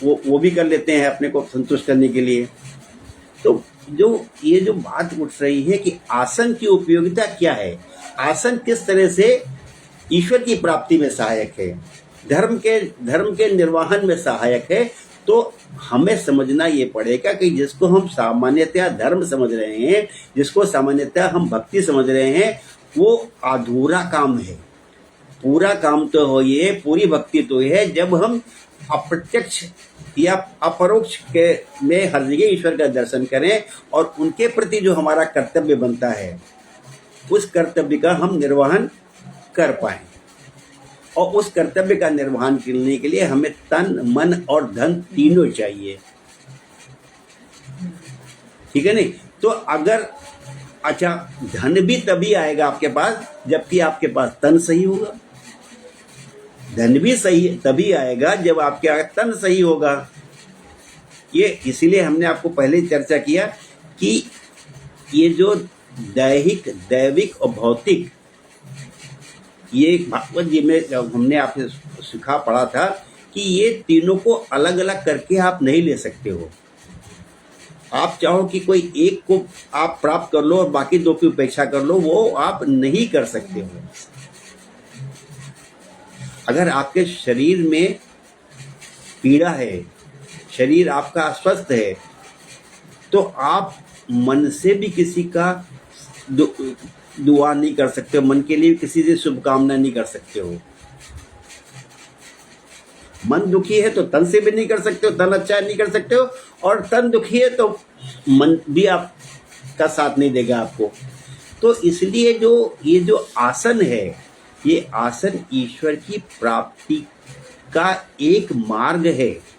वो भी कर लेते हैं अपने को संतुष्ट करने के लिए। तो ये जो बात उठ रही है कि आसन की उपयोगिता क्या है, आसन किस तरह से ईश्वर की प्राप्ति में सहायक है, धर्म के निर्वहन में सहायक है, तो हमें समझना ये पड़ेगा कि जिसको हम सामान्यतया धर्म समझ रहे हैं, जिसको सामान्यतया हम भक्ति समझ रहे हैं, वो अधूरा काम है। पूरा काम तो हो, ये पूरी भक्ति तो है जब हम अप्रत्यक्ष या अपरोक्ष के में हर जगह ईश्वर का दर्शन करें और उनके प्रति जो हमारा कर्तव्य बनता है उस कर्तव्य का हम निर्वहन कर पाएं। और उस कर्तव्य का निर्वहन करने के लिए हमें तन, मन और धन तीनों चाहिए, ठीक है नहीं? तो अगर अच्छा, धन भी तभी आएगा आपके पास जबकि आपके पास तन सही होगा। धन भी सही तभी आएगा जब आपके तन सही होगा। ये इसीलिए हमने आपको पहले चर्चा किया कि ये जो दैहिक, दैविक और भौतिक, ये भागवत जी में हमने आपसे सिखा पढ़ा था कि ये तीनों को अलग अलग करके आप नहीं ले सकते हो। आप चाहो कि कोई एक को आप प्राप्त कर लो और बाकी दो की उपेक्षा कर लो, वो आप नहीं कर सकते हो। अगर आपके शरीर में पीड़ा है, शरीर आपका अस्वस्थ है, तो आप मन से भी किसी का दुआ नहीं कर सकते हो, मन के लिए किसी से शुभकामना नहीं कर सकते हो। मन दुखी है तो तन से भी नहीं कर सकते हो, तन अच्छा नहीं कर सकते हो, और तन दुखी है तो मन भी आपका साथ नहीं देगा आपको। तो इसलिए ये जो आसन है, ये आसन ईश्वर की प्राप्ति का एक मार्ग है।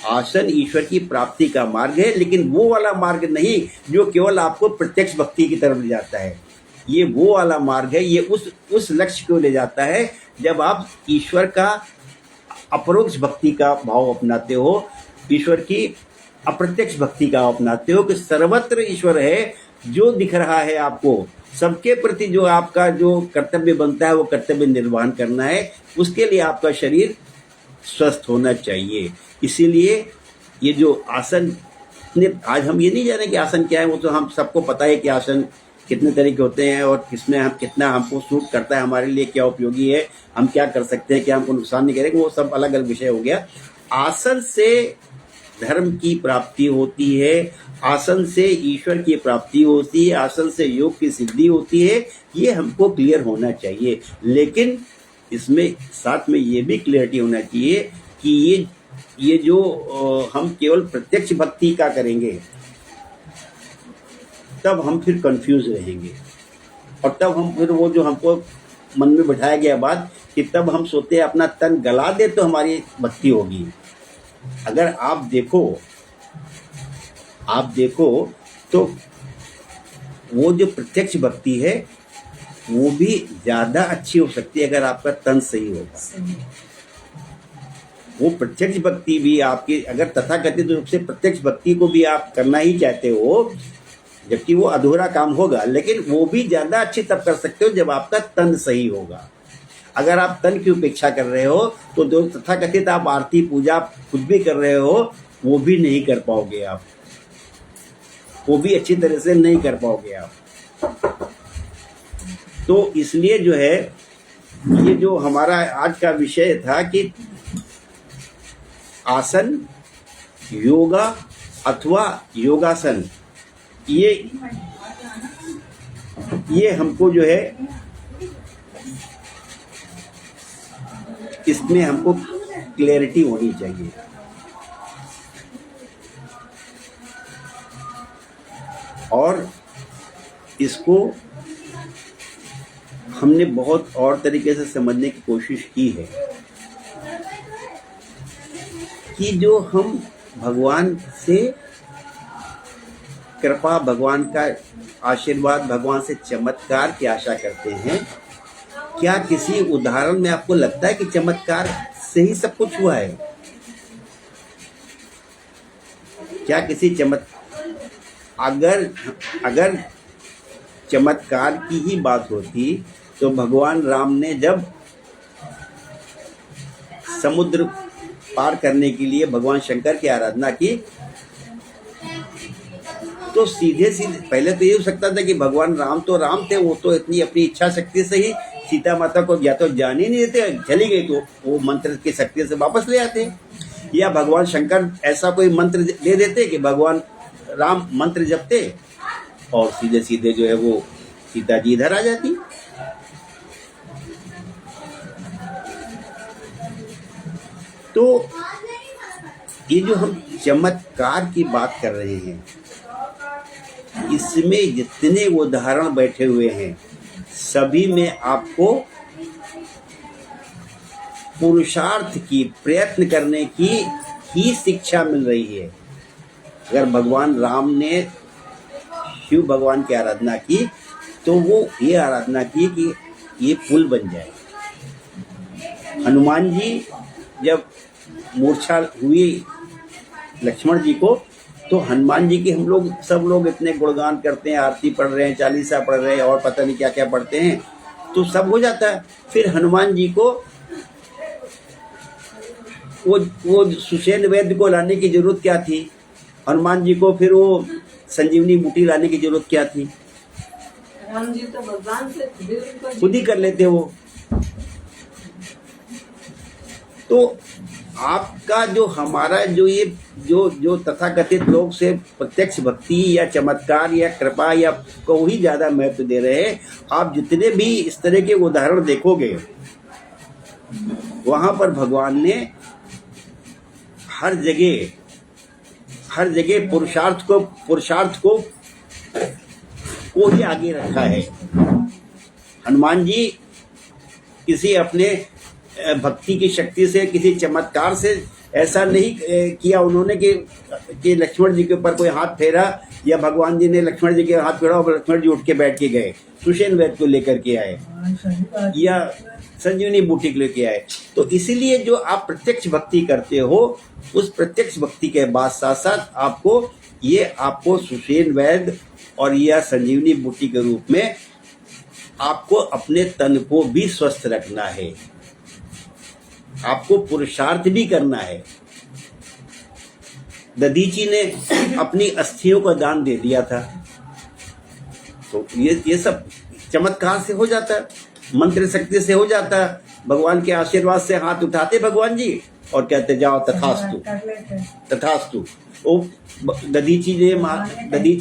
आसन ईश्वर की प्राप्ति का मार्ग है, लेकिन वो वाला मार्ग नहीं जो केवल आपको प्रत्यक्ष भक्ति की तरफ ले जाता है। ये वो वाला मार्ग है, ये उस लक्ष्य को ले जाता है जब आप ईश्वर का अपरोक्ष भक्ति का भाव अपनाते हो, ईश्वर की अप्रत्यक्ष भक्ति का अपनाते हो कि सर्वत्र ईश्वर है, जो दिख रहा है आपको, सबके प्रति जो आपका जो कर्तव्य बनता है वो कर्तव्य निर्वहन करना है। उसके लिए आपका शरीर स्वस्थ होना चाहिए। इसीलिए ये जो आसन, आज हम ये नहीं जाने कि आसन क्या है, वो तो हम सबको पता है कि आसन कितने तरह के होते हैं और किसमें हम कितना हमको सूट करता है, हमारे लिए क्या उपयोगी है, हम क्या कर सकते हैं, क्या हमको नुकसान नहीं करेगा, वो सब अलग अलग विषय हो गया। आसन से धर्म की प्राप्ति होती है, आसन से ईश्वर की प्राप्ति होती है, आसन से योग की सिद्धि होती है, ये हमको क्लियर होना चाहिए। लेकिन इसमें साथ में ये भी क्लियरिटी होना चाहिए कि ये जो हम केवल प्रत्यक्ष भक्ति का करेंगे तब हम फिर कंफ्यूज रहेंगे, और तब हम फिर वो जो हमको मन में बैठाया गया बात कि तब हम सोते हैं अपना तन गला दे तो हमारी भक्ति होगी। अगर आप देखो तो वो जो प्रत्यक्ष भक्ति है वो भी ज्यादा अच्छी हो सकती है अगर आपका तन सही होगा। वो प्रत्यक्ष भक्ति भी आपकी, अगर तथाकथित रूप से प्रत्यक्ष भक्ति को भी आप करना ही चाहते हो, जबकि वो अधूरा काम होगा, लेकिन वो भी ज्यादा अच्छी तब कर सकते हो जब आपका तन सही होगा। अगर आप तन की उपेक्षा कर रहे हो तो जो तथाकथित आप आरती पूजा कुछ भी कर रहे हो वो भी नहीं कर पाओगे, आप वो भी अच्छी तरह से नहीं कर पाओगे आप। तो इसलिए जो है, ये जो हमारा आज का विषय था कि आसन, योगा अथवा योगासन, ये हमको जो है इसमें हमको क्लैरिटी होनी चाहिए। और इसको हमने बहुत और तरीके से समझने की कोशिश की है कि जो हम भगवान से कृपा, भगवान का आशीर्वाद, भगवान से चमत्कार की आशा करते हैं, क्या किसी उदाहरण में आपको लगता है कि चमत्कार से ही सब कुछ हुआ है? क्या किसी अगर चमत्कार की ही बात होती तो भगवान राम ने जब समुद्र पार करने के लिए भगवान शंकर की आराधना की तो सीधे पहले तो ये हो सकता था कि भगवान राम थे, वो तो इतनी अपनी इच्छा शक्ति से ही सीता माता को या तो जान ही नहीं देते, चली गई तो वो मंत्र की शक्ति से वापस ले आते, या भगवान शंकर ऐसा कोई मंत्र ले देते कि भगवान राम मंत्र जपते और सीधे सीधे जो है वो सीता जी इधर आ जाती। तो ये जो हम चमत्कार की बात कर रहे हैं, इसमें जितने उदाहरण बैठे हुए हैं सभी में आपको पुरुषार्थ की, प्रयत्न करने की ही शिक्षा मिल रही है। अगर भगवान राम ने शिव भगवान की आराधना की तो वो ये आराधना की कि ये पुल बन जाए। हनुमान जी जब मूर्छा हुई लक्ष्मण जी को, तो हनुमान जी की हम लोग सब लोग इतने गुणगान करते हैं, आरती पढ़ रहे हैं, चालीसा पढ़ रहे हैं और पता नहीं क्या क्या पढ़ते हैं, तो सब हो जाता है। फिर हनुमान जी को वो सुषेण वैद्य को लाने की जरूरत क्या थी? हनुमान जी को फिर वो संजीवनी बूटी लाने की जरूरत क्या थी? राम जी तो भगवान से खुद ही कर लेते वो। तो आपका जो हमारा जो ये जो तथाकथित लोग से प्रत्यक्ष भक्ति या चमत्कार या कृपा या को ही ज्यादा महत्व दे रहे हैं, आप जितने भी इस तरह के उदाहरण देखोगे वहां पर भगवान ने हर जगह पुरुषार्थ को ही आगे रखा है। हनुमान जी किसी अपने भक्ति की शक्ति से, किसी चमत्कार से ऐसा नहीं किया उन्होंने कि लक्ष्मण जी के ऊपर कोई हाथ फेरा या भगवान जी ने लक्ष्मण जी के हाथ फेरा और लक्ष्मण जी उठ के बैठ के गए, सुषेण वैद्य को लेकर के आए या संजीवनी बूटी को लेके आए। तो इसीलिए जो आप प्रत्यक्ष भक्ति करते हो, उस प्रत्यक्ष भक्ति के बाद साथ साथ आपको सुषेण वैद्य और या संजीवनी बूटी के रूप में आपको अपने तन को भी स्वस्थ रखना है, आपको पुरुषार्थ भी करना है। दधीची ने अपनी अस्थियों का दान दे दिया था, तो ये सब चमत्कार से हो जाता है, मंत्र शक्ति से हो जाता है। भगवान के आशीर्वाद से हाथ उठाते भगवान जी और कहते जाओ तथास्तु। वो दधीची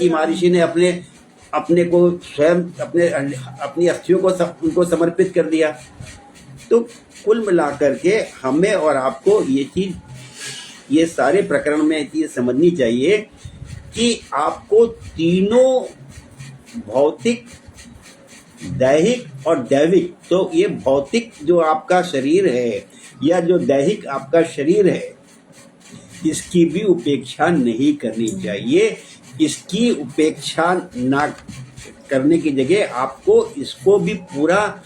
महर्षि ने अपने को स्वयं अपनी अस्थियों को उनको समर्पित कर दिया। तो कुल मिलाकर के हमें और आपको ये सारे प्रकरण में ये समझनी चाहिए कि आपको तीनों भौतिक, दैहिक और दैविक, तो ये भौतिक जो आपका शरीर है या जो दैहिक आपका शरीर है, इसकी भी उपेक्षा नहीं करनी चाहिए। इसकी उपेक्षा ना करने की जगह आपको इसको भी पूरा,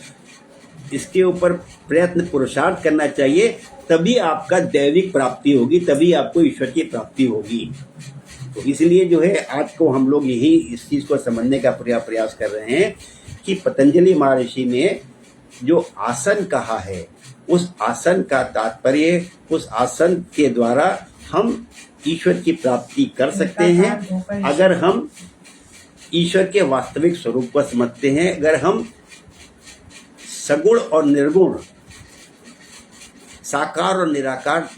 इसके ऊपर प्रयत्न पुरुषार्थ करना चाहिए, तभी आपका दैविक प्राप्ति होगी, तभी आपको ईश्वर की प्राप्ति होगी। तो इसलिए जो है आज को हम लोग यही इस चीज को समझने का प्रयास कर रहे हैं कि पतंजलि महर्षि ने जो आसन कहा है, उस आसन का तात्पर्य, उस आसन के द्वारा हम ईश्वर की प्राप्ति कर सकते हैं अगर हम ईश्वर के वास्तविक स्वरूप को समझते हैं, अगर हम सगुण और निर्गुण, साकार और निराकार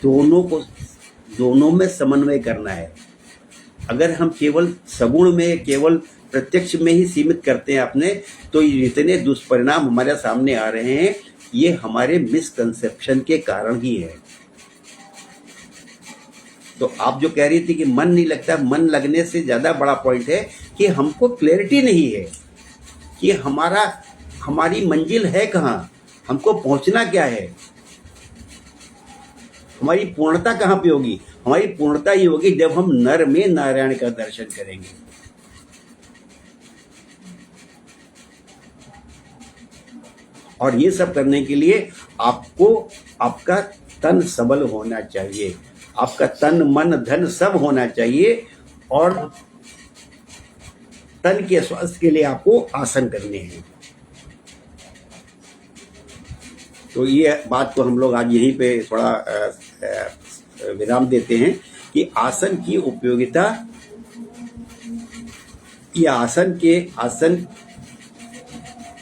दोनों में समन्वय करना है। अगर हम केवल सगुण में, केवल प्रत्यक्ष में ही सीमित करते हैं अपने, तो जितने दुष्परिणाम हमारे सामने आ रहे हैं ये हमारे मिसकंसेप्शन के कारण ही है। तो आप जो कह रही थी कि मन नहीं लगता, मन लगने से ज्यादा बड़ा पॉइंट है कि हमको क्लैरिटी नहीं है कि हमारी मंजिल है कहाँ, हमको पहुंचना क्या है, हमारी पूर्णता कहाँ पे होगी। हमारी पूर्णता ये होगी जब हम नर में नारायण का दर्शन करेंगे। और ये सब करने के लिए आपको आपका तन सबल होना चाहिए, आपका तन मन धन सब होना चाहिए। और तन के स्वास्थ्य के लिए आपको आसन करने हैं। तो ये बात को हम लोग आज यहीं पे थोड़ा विराम देते हैं कि आसन की उपयोगिता, ये आसन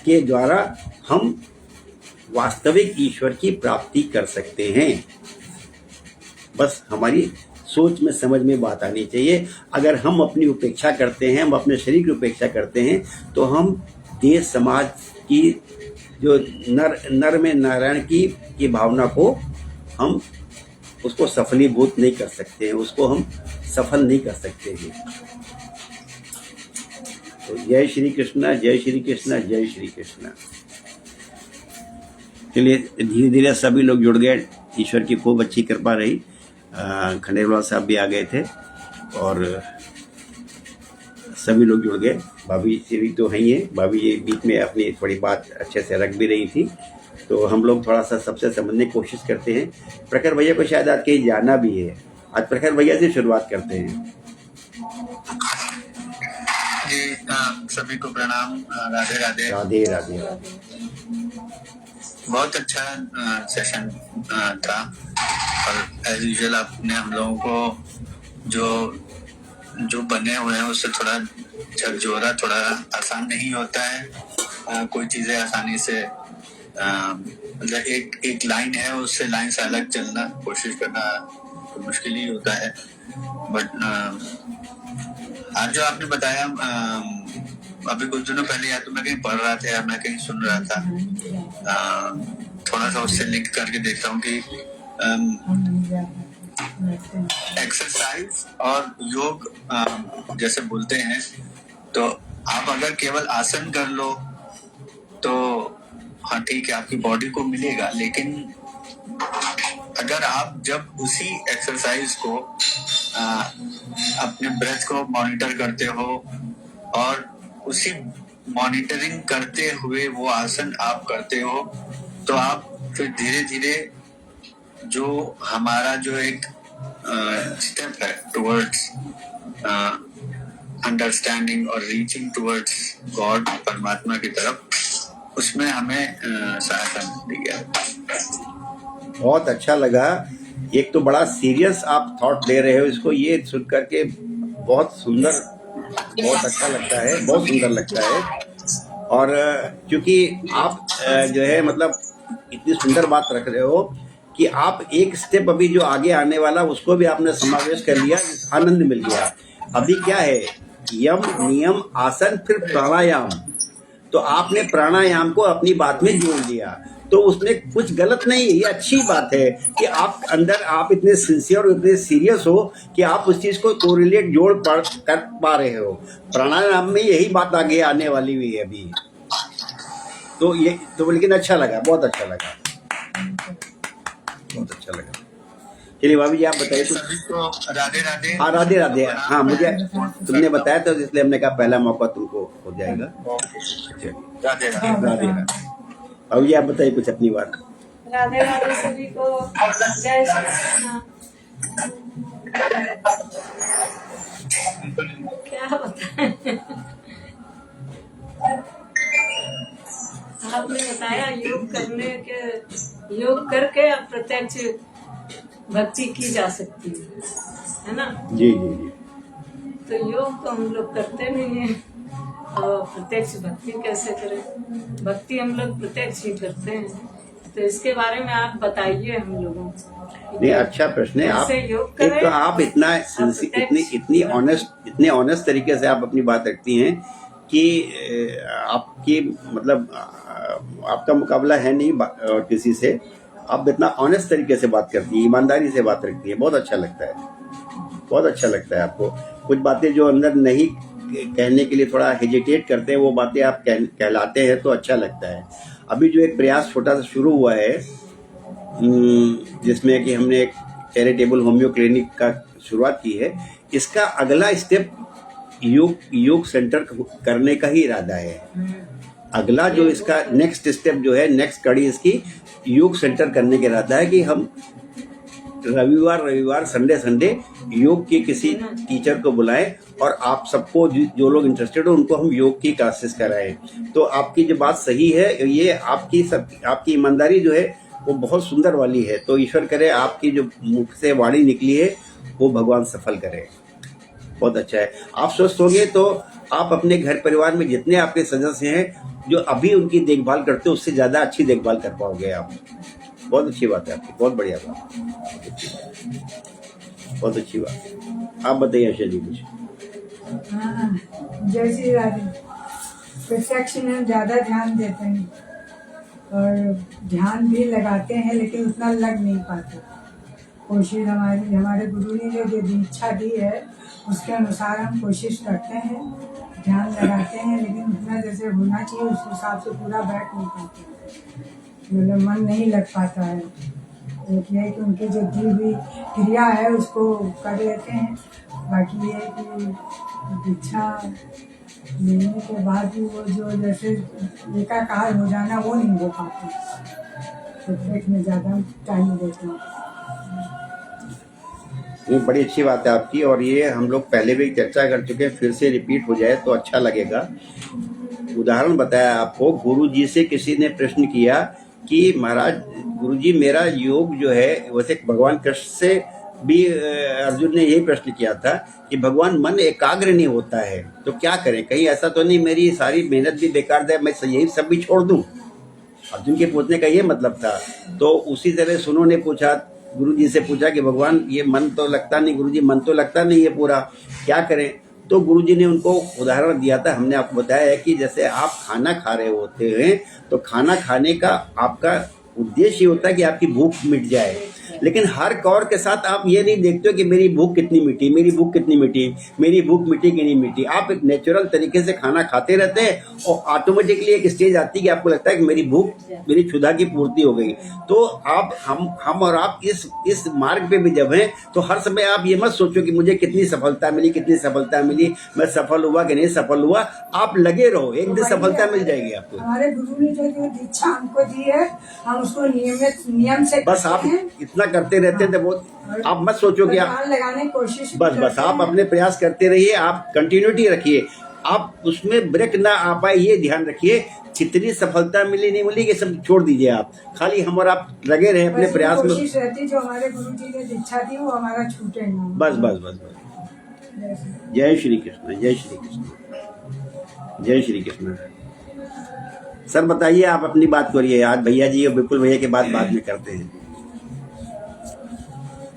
के द्वारा हम वास्तविक ईश्वर की प्राप्ति कर सकते हैं। बस हमारी सोच में समझ में बात आनी चाहिए। अगर हम अपनी उपेक्षा करते हैं, हम अपने शरीर की उपेक्षा करते हैं, तो हम देश समाज की जो नर में नारायण की भावना को हम उसको सफलीभूत नहीं कर सकते हैं, उसको हम सफल नहीं कर सकते हैं। तो जय श्री कृष्ण, जय श्री कृष्ण, जय श्री कृष्ण। चलिए धीरे धीरे सभी लोग जुड़ गए, ईश्वर की खूब अच्छी कृपा रही। खंडेलवाल साहब भी आ गए थे और सभी लोग जुड़ गए। भाभी जी भी तो है ही है, भाभी जी बीच में अपनी थोड़ी बात अच्छे से रख भी रही थी, तो हम लोग थोड़ा सा सबसे समझने की कोशिश करते हैं। प्रखर भैया को शायद आज कहीं जाना भी है, आज प्रखर भैया से शुरुआत करते हैं। जी सभी को प्रणाम, राधे राधे। राधे राधे राधे। बहुत अच्छा सेशन था और एज यूजुअल आपने हम लोगों को जो बने हुए हैं उससे थोड़ा झकझोरा, थोड़ा आसान नहीं होता है कोई चीजें आसानी से, मतलब एक लाइन है उससे लाइन से अलग चलना कोशिश करना तो मुश्किल ही होता है। बट आज जो आपने बताया, अभी कुछ दिनों पहले या तो मैं कहीं पढ़ रहा था या मैं कहीं सुन रहा था, थोड़ा सा उससे लिंक करके देखता हूँ कि एक्सरसाइज और योग जैसे बोलते हैं, तो आप अगर केवल आसन कर लो तो हाँ ठीक है, आपकी बॉडी को मिलेगा, लेकिन अगर आप जब उसी एक्सरसाइज को अपने ब्रेथ को मॉनिटर करते हो और उसी मॉनिटरिंग करते हुए वो आसन आप करते हो, तो आप फिर धीरे धीरे जो हमारा जो एक स्टेप है टुवर्ड्स अंडरस्टैंडिंग और रीचिंग टुवर्ड्स गॉड, परमात्मा की तरफ, उसमें हमें सहायता मिलती है। बहुत अच्छा लगा। एक तो बड़ा सीरियस आप थॉट ले रहे हो, इसको ये सुन करके बहुत सुंदर, बहुत अच्छा लगता है, बहुत सुंदर लगता है। और क्योंकि आप जो है मतलब इतनी सुंदर बात रख रहे हो कि आप एक स्टेप अभी जो आगे आने वाला उसको भी आपने समावेश कर लिया, आनंद मिल गया। अभी क्या है, यम नियम आसन फिर प्राणायाम, तो आपने प्राणायाम को अपनी बात में जोड़ दिया, तो उसमें कुछ गलत नहीं है। ये अच्छी बात है कि आप अंदर आप इतने सिंसियर और इतने सीरियस हो कि आप उस चीज को कोरिलेट जोड़ कर पा रहे हो। प्राणायाम में यही बात आगे आने वाली हुई है अभी। तो ये तो लेकिन अच्छा लगा, बहुत अच्छा लगा, बहुत अच्छा लगा। चलिए भाभी जी आप बताइए कुछ। सभी को राधे राधे। हाँ राधे राधे। हाँ मुझे तुमने बताया था इसलिए हमने कहा पहला मौका तुमको हो जाएगा। राधे राधे। राधे राधे। भाभी जी आप बताइए कुछ अपनी बात। राधे राधे सभी को, जय श्री कृष्ण। क्या बताएं, आपने बताया योग करके अब प्रत्यक्ष भक्ति की जा सकती है ना। जी जी जी। तो योग तो हम लोग करते नहीं है, और प्रत्यक्ष भक्ति कैसे करें? भक्ति हम लोग प्रत्यक्ष ही करते हैं, तो इसके बारे में आप बताइए हम लोगों को। नहीं अच्छा प्रश्न है। आप योग एक तो आप इतनी ऑनेस्ट तरीके से आप अपनी बात रखती हैं कि आपकी मतलब आपका मुकाबला है नहीं किसी से। आप इतना ऑनेस्ट तरीके से बात करती है, ईमानदारी से बात रखती है, बहुत अच्छा लगता है, बहुत अच्छा लगता है आपको। कुछ बातें जो अंदर नहीं कहने के लिए थोड़ा हेजिटेट करते हैं, वो बातें आप कहलाते हैं तो अच्छा लगता है। अभी जो एक प्रयास छोटा सा शुरू हुआ है, जिसमें कि हमने एक चैरिटेबल होम्यो क्लिनिक का शुरुआत की है, इसका अगला स्टेप योग सेंटर करने का ही इरादा है। अगला जो इसका नेक्स्ट स्टेप जो है, नेक्स्ट कड़ी इसकी योग सेंटर करने का इरादा है कि हम रविवार संडे योग के किसी टीचर को बुलाएं और आप सबको जो लोग इंटरेस्टेड हो उनको हम योग की क्लासेस कराएं। तो आपकी जो बात सही है, ये आपकी ईमानदारी जो है वो बहुत सुंदर वाली है। तो ईश्वर करे आपकी जो मुख से वाणी निकली है वो भगवान सफल करे। बहुत अच्छा है। आप स्वस्थ होंगे तो आप अपने घर परिवार में जितने आपके सदस्य हैं जो अभी उनकी देखभाल करते हो उससे ज्यादा अच्छी देखभाल कर पाओगे आप। बहुत अच्छी बात है आपकी, बहुत बढ़िया बात, बहुत अच्छी बात। आप बताइए आशा जी कुछ। जय श्री राधे। प्रत्यक्ष में ज्यादा ध्यान देते हैं और ध्यान भी लगाते हैं, लेकिन उतना लग नहीं पाता। कोशिश हमारे गुरु ने जो दीक्षा दी है उसके अनुसार हम कोशिश करते हैं, ध्यान लगाते हैं, लेकिन उतना जैसे होना चाहिए उस हिसाब से पूरा बैठ नहीं पाते, मतलब मन नहीं लग पाता है। एक ये कि उनकी जो दी हुई क्रिया है उसको कर लेते हैं, बाकी ये कि दीक्षा लेने के बाद भी वो जो जैसे एकाकार हो जाना वो नहीं हो पाता, तो पेट में ज़्यादा टाइम देते हैं। ये बड़ी अच्छी बात है आपकी, और ये हम लोग पहले भी चर्चा कर चुके हैं, फिर से रिपीट हो जाए तो अच्छा लगेगा। उदाहरण बताया आपको, गुरु जी से किसी ने प्रश्न किया कि महाराज गुरु जी मेरा योग जो है, वैसे भगवान कृष्ण से भी अर्जुन ने यही प्रश्न किया था कि भगवान मन एकाग्र नहीं होता है तो क्या करें, कहीं ऐसा तो नहीं मेरी सारी मेहनत भी बेकार है, मैं यही सब भी छोड़ दूं। अर्जुन के पूछने का ये मतलब था। तो उसी तरह सुनो ने पूछा, गुरु जी से पूछा कि भगवान ये मन तो लगता नहीं, गुरु जी मन तो लगता नहीं है पूरा, क्या करें। तो गुरु जी ने उनको उदाहरण दिया था, हमने आपको बताया है कि जैसे आप खाना खा रहे होते हैं तो खाना खाने का आपका उद्देश्य होता है कि आपकी भूख मिट जाए, लेकिन हर कौर के साथ आप ये नहीं देखते हो कि मेरी भूख कितनी मिटी, मेरी भूख कितनी मिटी, मेरी भूख मिटी कि नहीं मिटी। आप एक नेचुरल तरीके से खाना खाते रहते हैं और ऑटोमेटिकली एक स्टेज आती है कि आपको लगता है कि मेरी भूख, मेरी क्षुधा की पूर्ति हो गई। तो आप हम और आप इस मार्ग पे भी जब हैं तो हर समय आप ये मत सोचो कि मुझे कितनी सफलता मिली, कितनी सफलता मिली, मैं सफल हुआ कि नहीं सफल हुआ। आप लगे रहो, एक दिन सफलता मिल जाएगी आपको। हमारे गुरु ने जो दीक्षा हमको दी है हम उसको नियम से बस आप इतना करते रहते हैं तो वो आप मत सोचो कि आप लगाने की कोशिश बस आप अपने प्रयास करते रहिए, आप कंटिन्यूटी रखिए, आप उसमें ब्रेक ना आ पाए ये ध्यान रखिए। कितनी सफलता मिली नहीं मिली ये सब छोड़ दीजिए, आप खाली हम और आप लगे रहे अपने प्रयास में। कोशिश रहती जो हमारे गुरु जी ने दीक्षा दी वो हमारा छूटे ना। बस बस बस बस। जय श्री कृष्ण, जय श्री कृष्ण, जय श्री कृष्ण। सर बताइए, आप अपनी बात करिए। आज भैया जी और बिल्कुल भैया की बात बाद में करते हैं।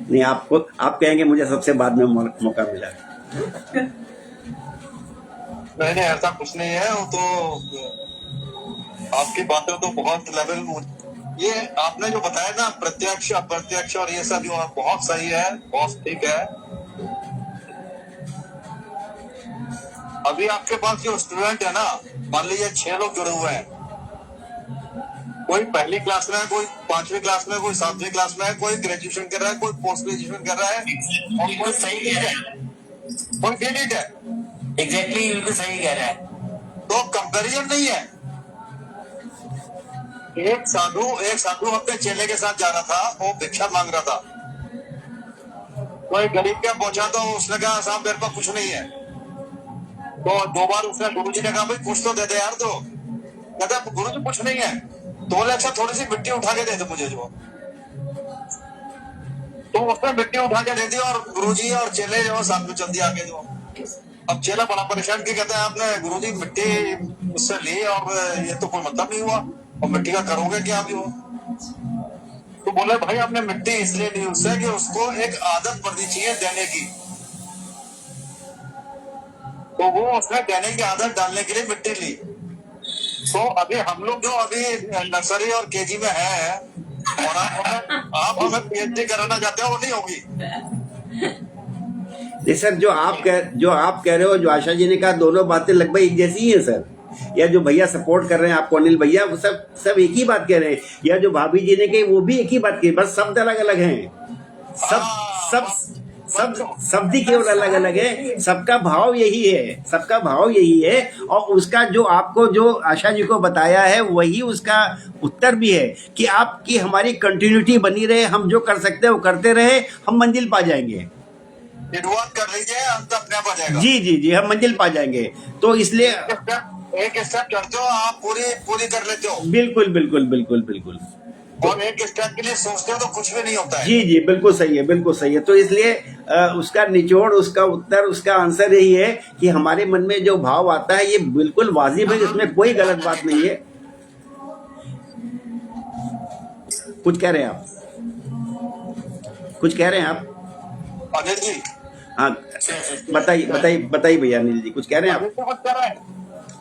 नहीं, आप कहेंगे मुझे सबसे बाद में मौका मिला। नहीं ऐसा कुछ नहीं है, वो तो आपकी बातें तो बहुत लेवल, ये आपने जो बताया ना प्रत्यक्ष अप्रत्यक्ष और ये सब जो है बहुत सही है, बहुत ठीक है। अभी आपके पास जो स्टूडेंट है ना, मान लीजिए 6 लोग जुड़े हुए हैं, कोई पहली क्लास में है, कोई 5वीं क्लास में, कोई 7वीं क्लास में है, कोई ग्रेजुएशन कर रहा है, कोई पोस्ट ग्रेजुएशन कर रहा है, और कोई सही कह रहा है, कोई डिलीट है। एग्जैक्टली बिल्कुल सही कह रहा है। तो कंपैरिजन नहीं है। एक साधु अपने चेले के साथ जा रहा था, वो भिक्षा मांग रहा था, कोई गरीब क्या पहुंचा तो उसने कहा साहब मेरे पास कुछ नहीं है। तो 2 बार उसने गुरुजी ने कहा भाई कुछ तो दे दे यार। तो कहता गुरुजी कुछ नहीं है, तो बोले अच्छा थोड़ी सी मिट्टी उठा के दे दो मुझे जो। तो उसने मिट्टी उठा के दे दी और गुरुजी और चेले जो साथ में चल दिया आगे जो। अब चेला बड़ा परेशान की कहता है आपने गुरुजी मिट्टी मुझसे ली और ये तो कोई मतलब नहीं हुआ, और मिट्टी का करोगे क्या अभी हो। तो बोले भाई आपने मिट्टी इसलिए ली उससे कि उसको एक आदत पड़नी चाहिए देने की, तो वो उसने देने की आदत डालने के लिए मिट्टी ली। तो अभी हम लोग जो अभी नर्सरी और केजी में है, और आप हमें पीएचडी कराना चाहते हो, वो नहीं होगी। जी सर, जो आप कह रहे हो, जो आशा जी ने कहा, दोनों बातें लगभग एक जैसी ही है सर। या जो भैया सपोर्ट कर रहे हैं आपको, अनिल भैया, वो सब एक ही बात कह रहे हैं। या जो भाभी जी ने कही, वो भी एक ही बात कही, बस शब्द अलग अलग हैं। शब्द ही केवल अलग अलग है, सबका भाव यही है, सबका भाव यही है। और उसका जो आपको, जो आशा जी को बताया है, वही उसका उत्तर भी है कि आपकी हमारी कंटिन्यूटी बनी रहे, हम जो कर सकते हैं वो करते रहे, हम मंजिल पा जाएंगे। शुरुआत कर लीजिए, अंत अपने आप आ जाएगा। जी जी जी, हम मंजिल पा जाएंगे। तो इसलिए एक स्टेप चढ़ते हो आप, पूरी कर लेते हो। बिल्कुल बिल्कुल बिल्कुल बिल्कुल। और एक स्टेप के लिए सोचते हो तो कुछ भी नहीं होता है। जी जी, बिल्कुल सही है, बिल्कुल सही है। तो इसलिए उसका निचोड़, उसका उत्तर, उसका आंसर यही है कि हमारे मन में जो भाव आता है, ये बिल्कुल वाजिब है, इसमें कोई गलत बात नहीं है। कुछ कह रहे हैं आप? कुछ कह रहे हैं आप? अनिल जी, हाँ, बताइए भैया। अनिल जी कुछ कह रहे हैं आप? कुछ कर रहे हैं?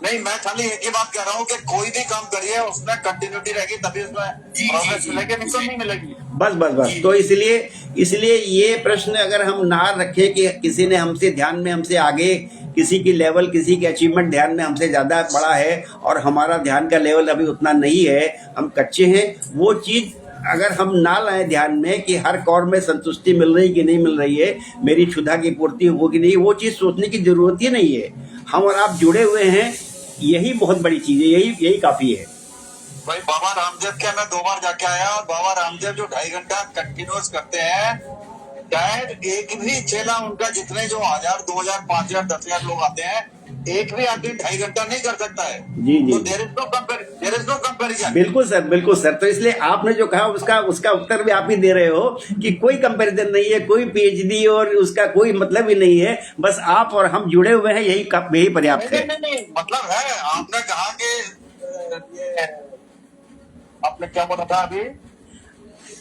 नहीं, मैं खाली एक ही बात कह रहा हूँ कि कोई भी काम करिए, उसमें कंटिन्यूटी रहेगी, तभी उसमें प्रोग्रेस मिलेगी, नहीं तो नहीं मिलेगी। बस। तो इसलिए ये प्रश्न अगर हम ना रखें कि किसी ने हमसे ध्यान में, हमसे आगे, किसी की लेवल, किसी की अचीवमेंट ध्यान में हमसे ज़्यादा बड़ा है और हमारा ध्यान का लेवल अभी उतना नहीं है, हम कच्चे हैं, वो चीज़ अगर हम ना लाएं ध्यान में कि हर कौर में संतुष्टि मिल रही कि नहीं मिल रही है, मेरी क्षुधा की पूर्ति होगी नहीं, वो चीज़ सोचने की जरूरत ही नहीं है। हम और आप जुड़े हुए हैं, यही बहुत बड़ी चीज़ है, यही काफ़ी है। भाई बाबा रामदेव के मैं 2 बार जाके आया, और बाबा रामदेव जो 2.5 घंटा कंटिन्यूस करते हैं, शायद एक भी चेला उनका, जितने जो 1000, 2000, 5000, 10,000 लोग आते हैं, एक भी आदमी 2.5 घंटा नहीं कर सकता है। जी जी, तो देयर इज नो कंपैरिजन। बिल्कुल सर। तो इसलिए आपने जो कहा, उसका उत्तर भी आप ही दे रहे हो कि कोई कंपैरिजन नहीं है, कोई पीएचडी और उसका कोई मतलब ही नहीं है। बस आप और हम जुड़े हुए हैं, यही पर्याप्त है। नहीं, मतलब है। आपने कहा कि आपने क्या बोला था अभी?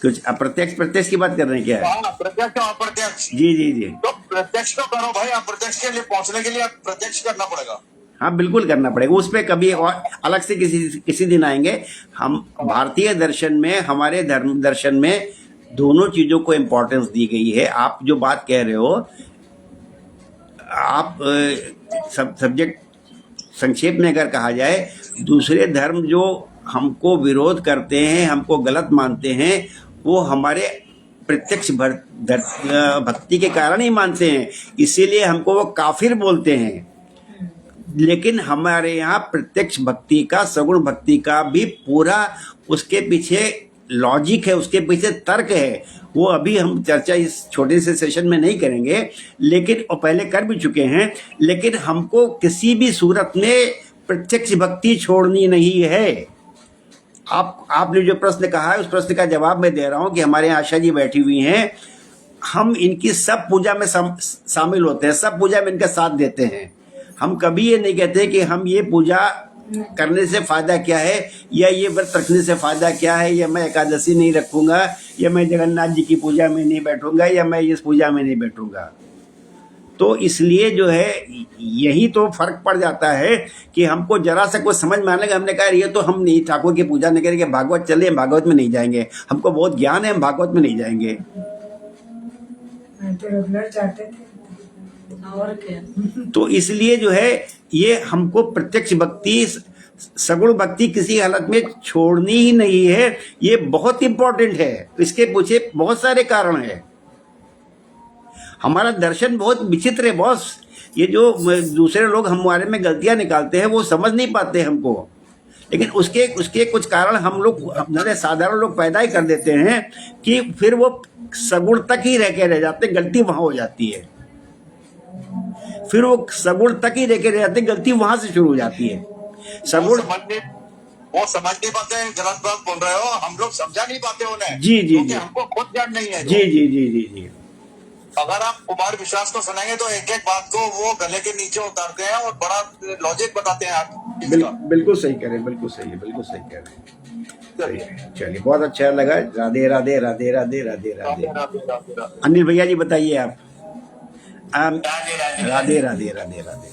कुछ प्रत्यक्ष की बात कर रहे हैं क्या? प्रत्यक्ष और अप्रत्यक्ष। जी। तो प्रत्यक्ष तो करो भाई, अप्रत्यक्ष के लिए पहुंचने के लिए प्रत्यक्ष करना पड़ेगा। हाँ, बिल्कुल करना पड़ेगा। उस पर कभी और अलग से किसी दिन आएंगे हम। भारतीय दर्शन में, हमारे धर्म दर्शन में दोनों चीजों को इम्पोर्टेंस दी गई है। आप जो बात कह रहे हो, आप सब्जेक्ट संक्षेप में अगर कहा जाए, दूसरे धर्म जो हमको विरोध करते हैं, हमको गलत मानते हैं, वो हमारे प्रत्यक्ष भक्ति के कारण ही मानते हैं, इसीलिए हमको वो काफिर बोलते हैं। लेकिन हमारे यहाँ प्रत्यक्ष भक्ति का, सगुण भक्ति का भी पूरा उसके पीछे लॉजिक है, उसके पीछे तर्क है। वो अभी हम चर्चा इस छोटे से सेशन में नहीं करेंगे, लेकिन और पहले कर भी चुके हैं। लेकिन हमको किसी भी सूरत में प्रत्यक्ष भक्ति छोड़नी नहीं है। आपने जो प्रश्न कहा है, उस प्रश्न का जवाब मैं दे रहा हूं कि हमारे यहाँ आशा जी बैठी हुई हैं, हम इनकी सब पूजा में शामिल होते हैं, सब पूजा में इनका साथ देते हैं। हम कभी ये नहीं कहते कि हम ये पूजा करने से फायदा क्या है, या ये व्रत रखने से फायदा क्या है, या मैं एकादशी नहीं रखूंगा, या मैं जगन्नाथ जी की पूजा में नहीं बैठूंगा, या मैं इस पूजा में नहीं बैठूंगा। तो इसलिए जो है, यही तो फर्क पड़ जाता है कि हमको जरा सा कुछ समझ में आने लगा, हमने कहा ये तो हम नहीं, ठाकुर की पूजा नहीं करेंगे, भागवत चले, भागवत में नहीं जाएंगे, हमको बहुत ज्ञान है, हम भागवत में नहीं जाएंगे। तो रेगुलर जाते थे। और क्या। तो इसलिए जो है, ये हमको प्रत्यक्ष भक्ति, सगुण भक्ति किसी हालत में छोड़नी ही नहीं है। ये बहुत इंपॉर्टेंट है। इसके पीछे बहुत सारे कारण है। हमारा दर्शन बहुत विचित्र है बॉस। ये जो दूसरे लोग हमारे में गलतियां निकालते हैं, वो समझ नहीं पाते हमको, लेकिन उसके कुछ कारण हम लोग, साधारण लोग पैदा ही कर देते हैं कि फिर वो सगुण तक ही रह जाते, गलती वहां हो जाती है। फिर वो सगुण तक ही रह जाते, गलती वहां से शुरू हो जाती है। सगुण वो समझ नहीं पाते, गलत बात बोल रहे हो, हम लोग समझा नहीं पाते उन्हें। जी, हमको खुद ज्ञान नहीं है। जी। अगर आप कुमार विश्वास को सुनेंगे तो एक एक बात को वो गले के नीचे उतारते हैं और बड़ा लॉजिक बताते हैं आप। बिल्कुल सही कह रहे हैं, बिल्कुल सही कह रहे हैं। चलिए, बहुत अच्छा लगा। राधे राधे राधे राधे राधे राधे। अनिल भैया जी बताइए आप। राधे राधे राधे राधे।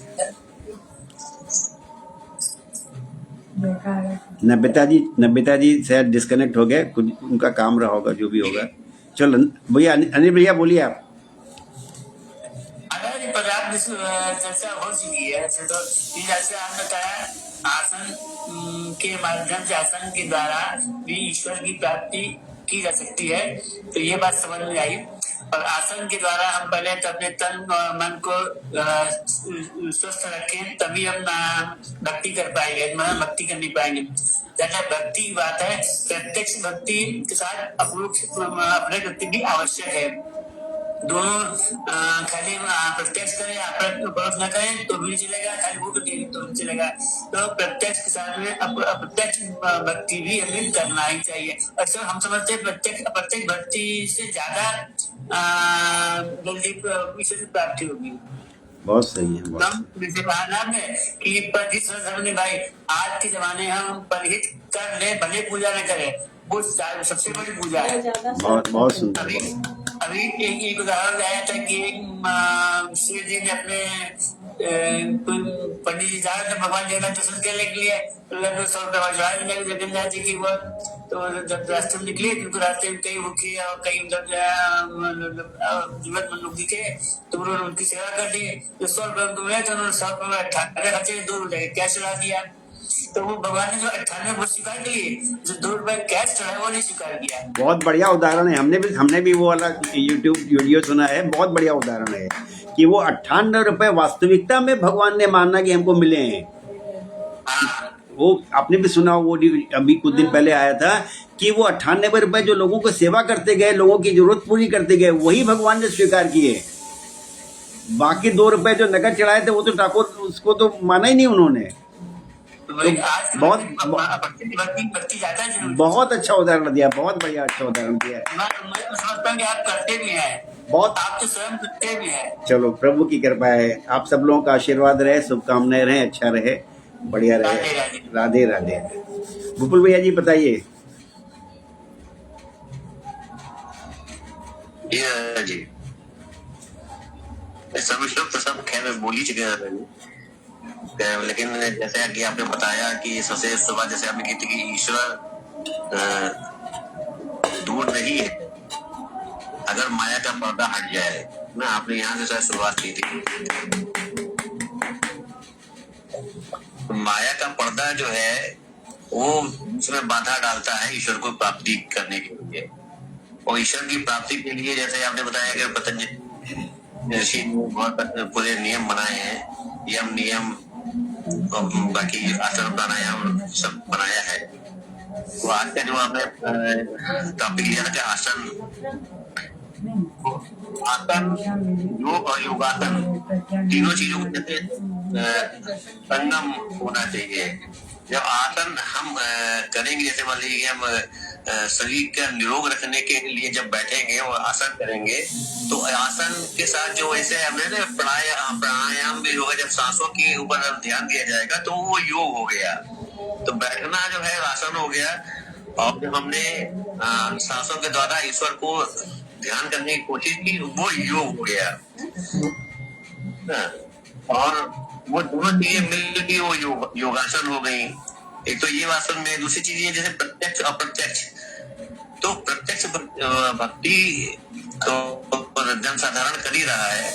बेकार है। नबिता जी शायद डिस्कनेक्ट हो गए, कुछ उनका काम रहा होगा, जो भी होगा। चलो भैया, अनिल भैया बोलिए आप। अगर पर्याप्त चर्चा हो चुकी है तो जैसे आपने बताया आसन के माध्यम से, आसन के द्वारा भी ईश्वर की प्राप्ति की जा सकती है, तो ये बात समझ में आई। और आसन के द्वारा हम पहले तो अपने तन और मन को स्वस्थ रखें, तभी हम भक्ति कर पाएंगे, मतलब भक्ति कर नहीं पाएंगे। जैसे भक्ति की बात है, प्रत्यक्ष भक्ति के साथ अपरोक्ष अपने भक्ति भी आवश्यक है। दोनों खाली प्रत्यक्ष करें या अपरोक्ष न करें तो भी चलेगा, खाली वो तो भी चलेगा। तो प्रत्यक्ष के साथ में अप्रत्यक्ष भक्ति भी हमें करना ही चाहिए। अक्सर हम समझते हैं प्रत्यक्ष भक्ति से ज्यादा जल्दी ईश्वर की प्राप्ति होगी। बहुत सही है, बहुत हम जैसे कहा ना हमने कि परहित भाई, आज के जमाने हम परहित कर ले, भले पूजा न करें, वो सबसे बड़ी पूजा है। बहुत सुंदर। अभी एक उदाहरण आया था कि शिव जी ने अपने पंडित जी जा रहे थे भगवान जगन्नाथ दर्शन करने के लिए, लगभग 100 रुपये वजवाए जगन्नाथ जी की वो। तो जब रास्ते में निकले, उनको रास्ते में कई भूखे और कई जरूरतमंद लोग दिखे, तो उन्होंने उनकी सेवा कर दी। जो 100 रुपये उनको मिले तो उन्होंने 100 रुपये 98 खर्चे 2 रुपये कैश चढ़ा दिया। तो वो भगवान ने जो 98 वो स्वीकार किए, जो 2 रुपये कैश चढ़ा वो नहीं स्वीकार किया। बहुत बढ़िया उदाहरण है। हमने भी वो वाला यूट्यूब वीडियो सुना है। बहुत बढ़िया उदाहरण है कि वो 98 रुपए वास्तविकता में भगवान ने माना कि हमको मिले हैं। वो आपने भी सुना, वो अभी कुछ दिन पहले आया था कि वो 98 रुपए जो लोगों को सेवा करते गए, लोगों की जरूरत पूरी करते गए, वही भगवान ने स्वीकार किए। बाकी 2 रुपए जो नकद चढ़ाए थे वो तो ठाकुर, उसको तो माना ही नहीं उन्होंने। तो बहुत अच्छा उदाहरण दिया, बहुत बढ़िया अच्छा उदाहरण दिया। मैं समझता हूँ कि आप करते भी हैं, बहुत, आप तो स्वयं करते भी हैं। चलो प्रभु की कृपा है, आप सब लोगों का आशीर्वाद रहे, शुभकामनाएं रहे, अच्छा रहे, बढ़िया रहे। राधे राधे। गोकुल भैया जी बताइए। जी सब लोग तो सब खैर बोल ही चुके हैं, लेकिन जैसे कि आपने बताया कि सबसे सुबह जैसे आपने की थी कि ईश्वर दूर नहीं है अगर माया का पर्दा हट जाए ना। आपने यहाँ से शायद शुरुआत की थी। माया का पर्दा जो है वो उसमें बाधा डालता है ईश्वर को प्राप्ति करने के लिए। और ईश्वर की प्राप्ति के लिए जैसे आपने बताया कि पतंजलि ऋषि बहुत पूरे नियम बनाए हैं, यम नियम बाकी आसन प्राणायाम सब बनाया है। तो आज का जो आपने टॉपिक लिया था आसन, योग और योगासन तीनों चीजों को जैसे संगम होना चाहिए। जब आसन हम करेंगे, जैसे मान लीजिए हम शरीर का निरोग रखने के लिए जब बैठेंगे और आसन करेंगे, तो आसन के साथ जो ऐसे हमने प्राणायाम भी होगा, जब सांसों के ऊपर ध्यान दिया जाएगा तो वो योग हो गया। तो बैठना जो है आसन हो गया, और जब हमने सांसों के द्वारा ईश्वर को ध्यान करने की कोशिश की वो योग हो गया। और वो दोनों चीजें मिलकर वो योगासन हो गई। एक तो ये आसन में, दूसरी चीज ये जैसे प्रत्यक्ष अप्रत्यक्ष। तो प्रत्यक्ष भक्ति तो जनसाधारण कर ही रहा है।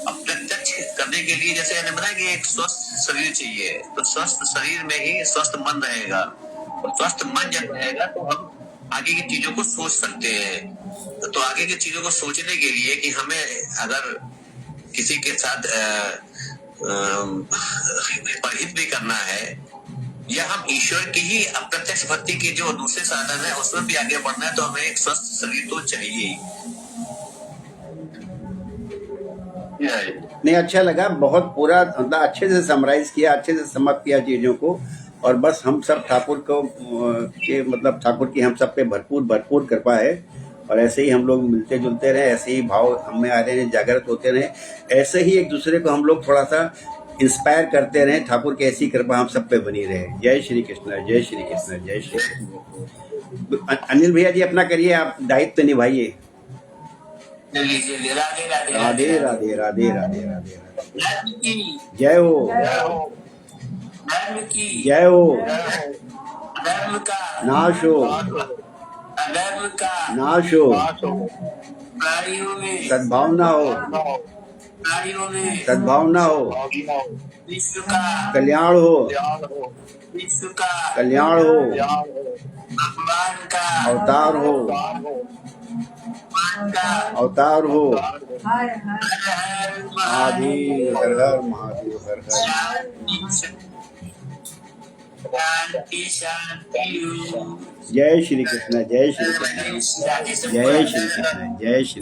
अप्रत्यक्ष करने के लिए जैसे मैंने बताया कि एक स्वस्थ शरीर चाहिए, तो स्वस्थ शरीर में ही स्वस्थ मन रहेगा, और स्वस्थ मन जब रहेगा तो हम आगे की चीजों को सोच सकते हैं। तो आगे की चीजों को सोचने के लिए कि हमें अगर किसी के साथ परहित भी करना है, या हम ईश्वर की ही अप्रत्यक्ष भक्ति के जो दूसरे साधन है उसमें भी आगे बढ़ना है, तो हमें एक स्वस्थ शरीर तो चाहिए। नहीं, अच्छा लगा, बहुत पूरा मतलब अच्छे से समराइज किया, अच्छे से समझ किया चीजों को। और बस हम सब ठाकुर को के मतलब ठाकुर की हम सब पे भरपूर कृपा है, और ऐसे ही हम लोग मिलते जुलते रहे, ऐसे ही भाव हमें आ रहे हैं, जागृत होते रहे, ऐसे ही एक दूसरे को हम लोग थोड़ा सा इंस्पायर करते रहे। ठाकुर की ऐसी कृपा हम सब पे बनी रहे। जय श्री कृष्ण, जय श्री कृष्ण, जय श्री कृष्ण। अनिल भैया जी अपना करिए, आप दायित्व निभाइए। राधे राधे राधे राधे राधे राधे राधे। जय हो। धर्म की जय हो, धर्म का नाश हो, अधर्म का नाश हो, प्राणियों में सद्भावना हो, प्राणियों में सद्भावना हो, विश्व का कल्याण हो, विश्व का कल्याण हो, भगवान का अवतार हो, भगवान का अवतार हो। हर हर हर हर महादेव, हर हर महादेव, हर हर। शांति शांति जय श्री कृष्ण, जय श्री कृष्ण, शांति जय श्री कृष्ण, जय श्री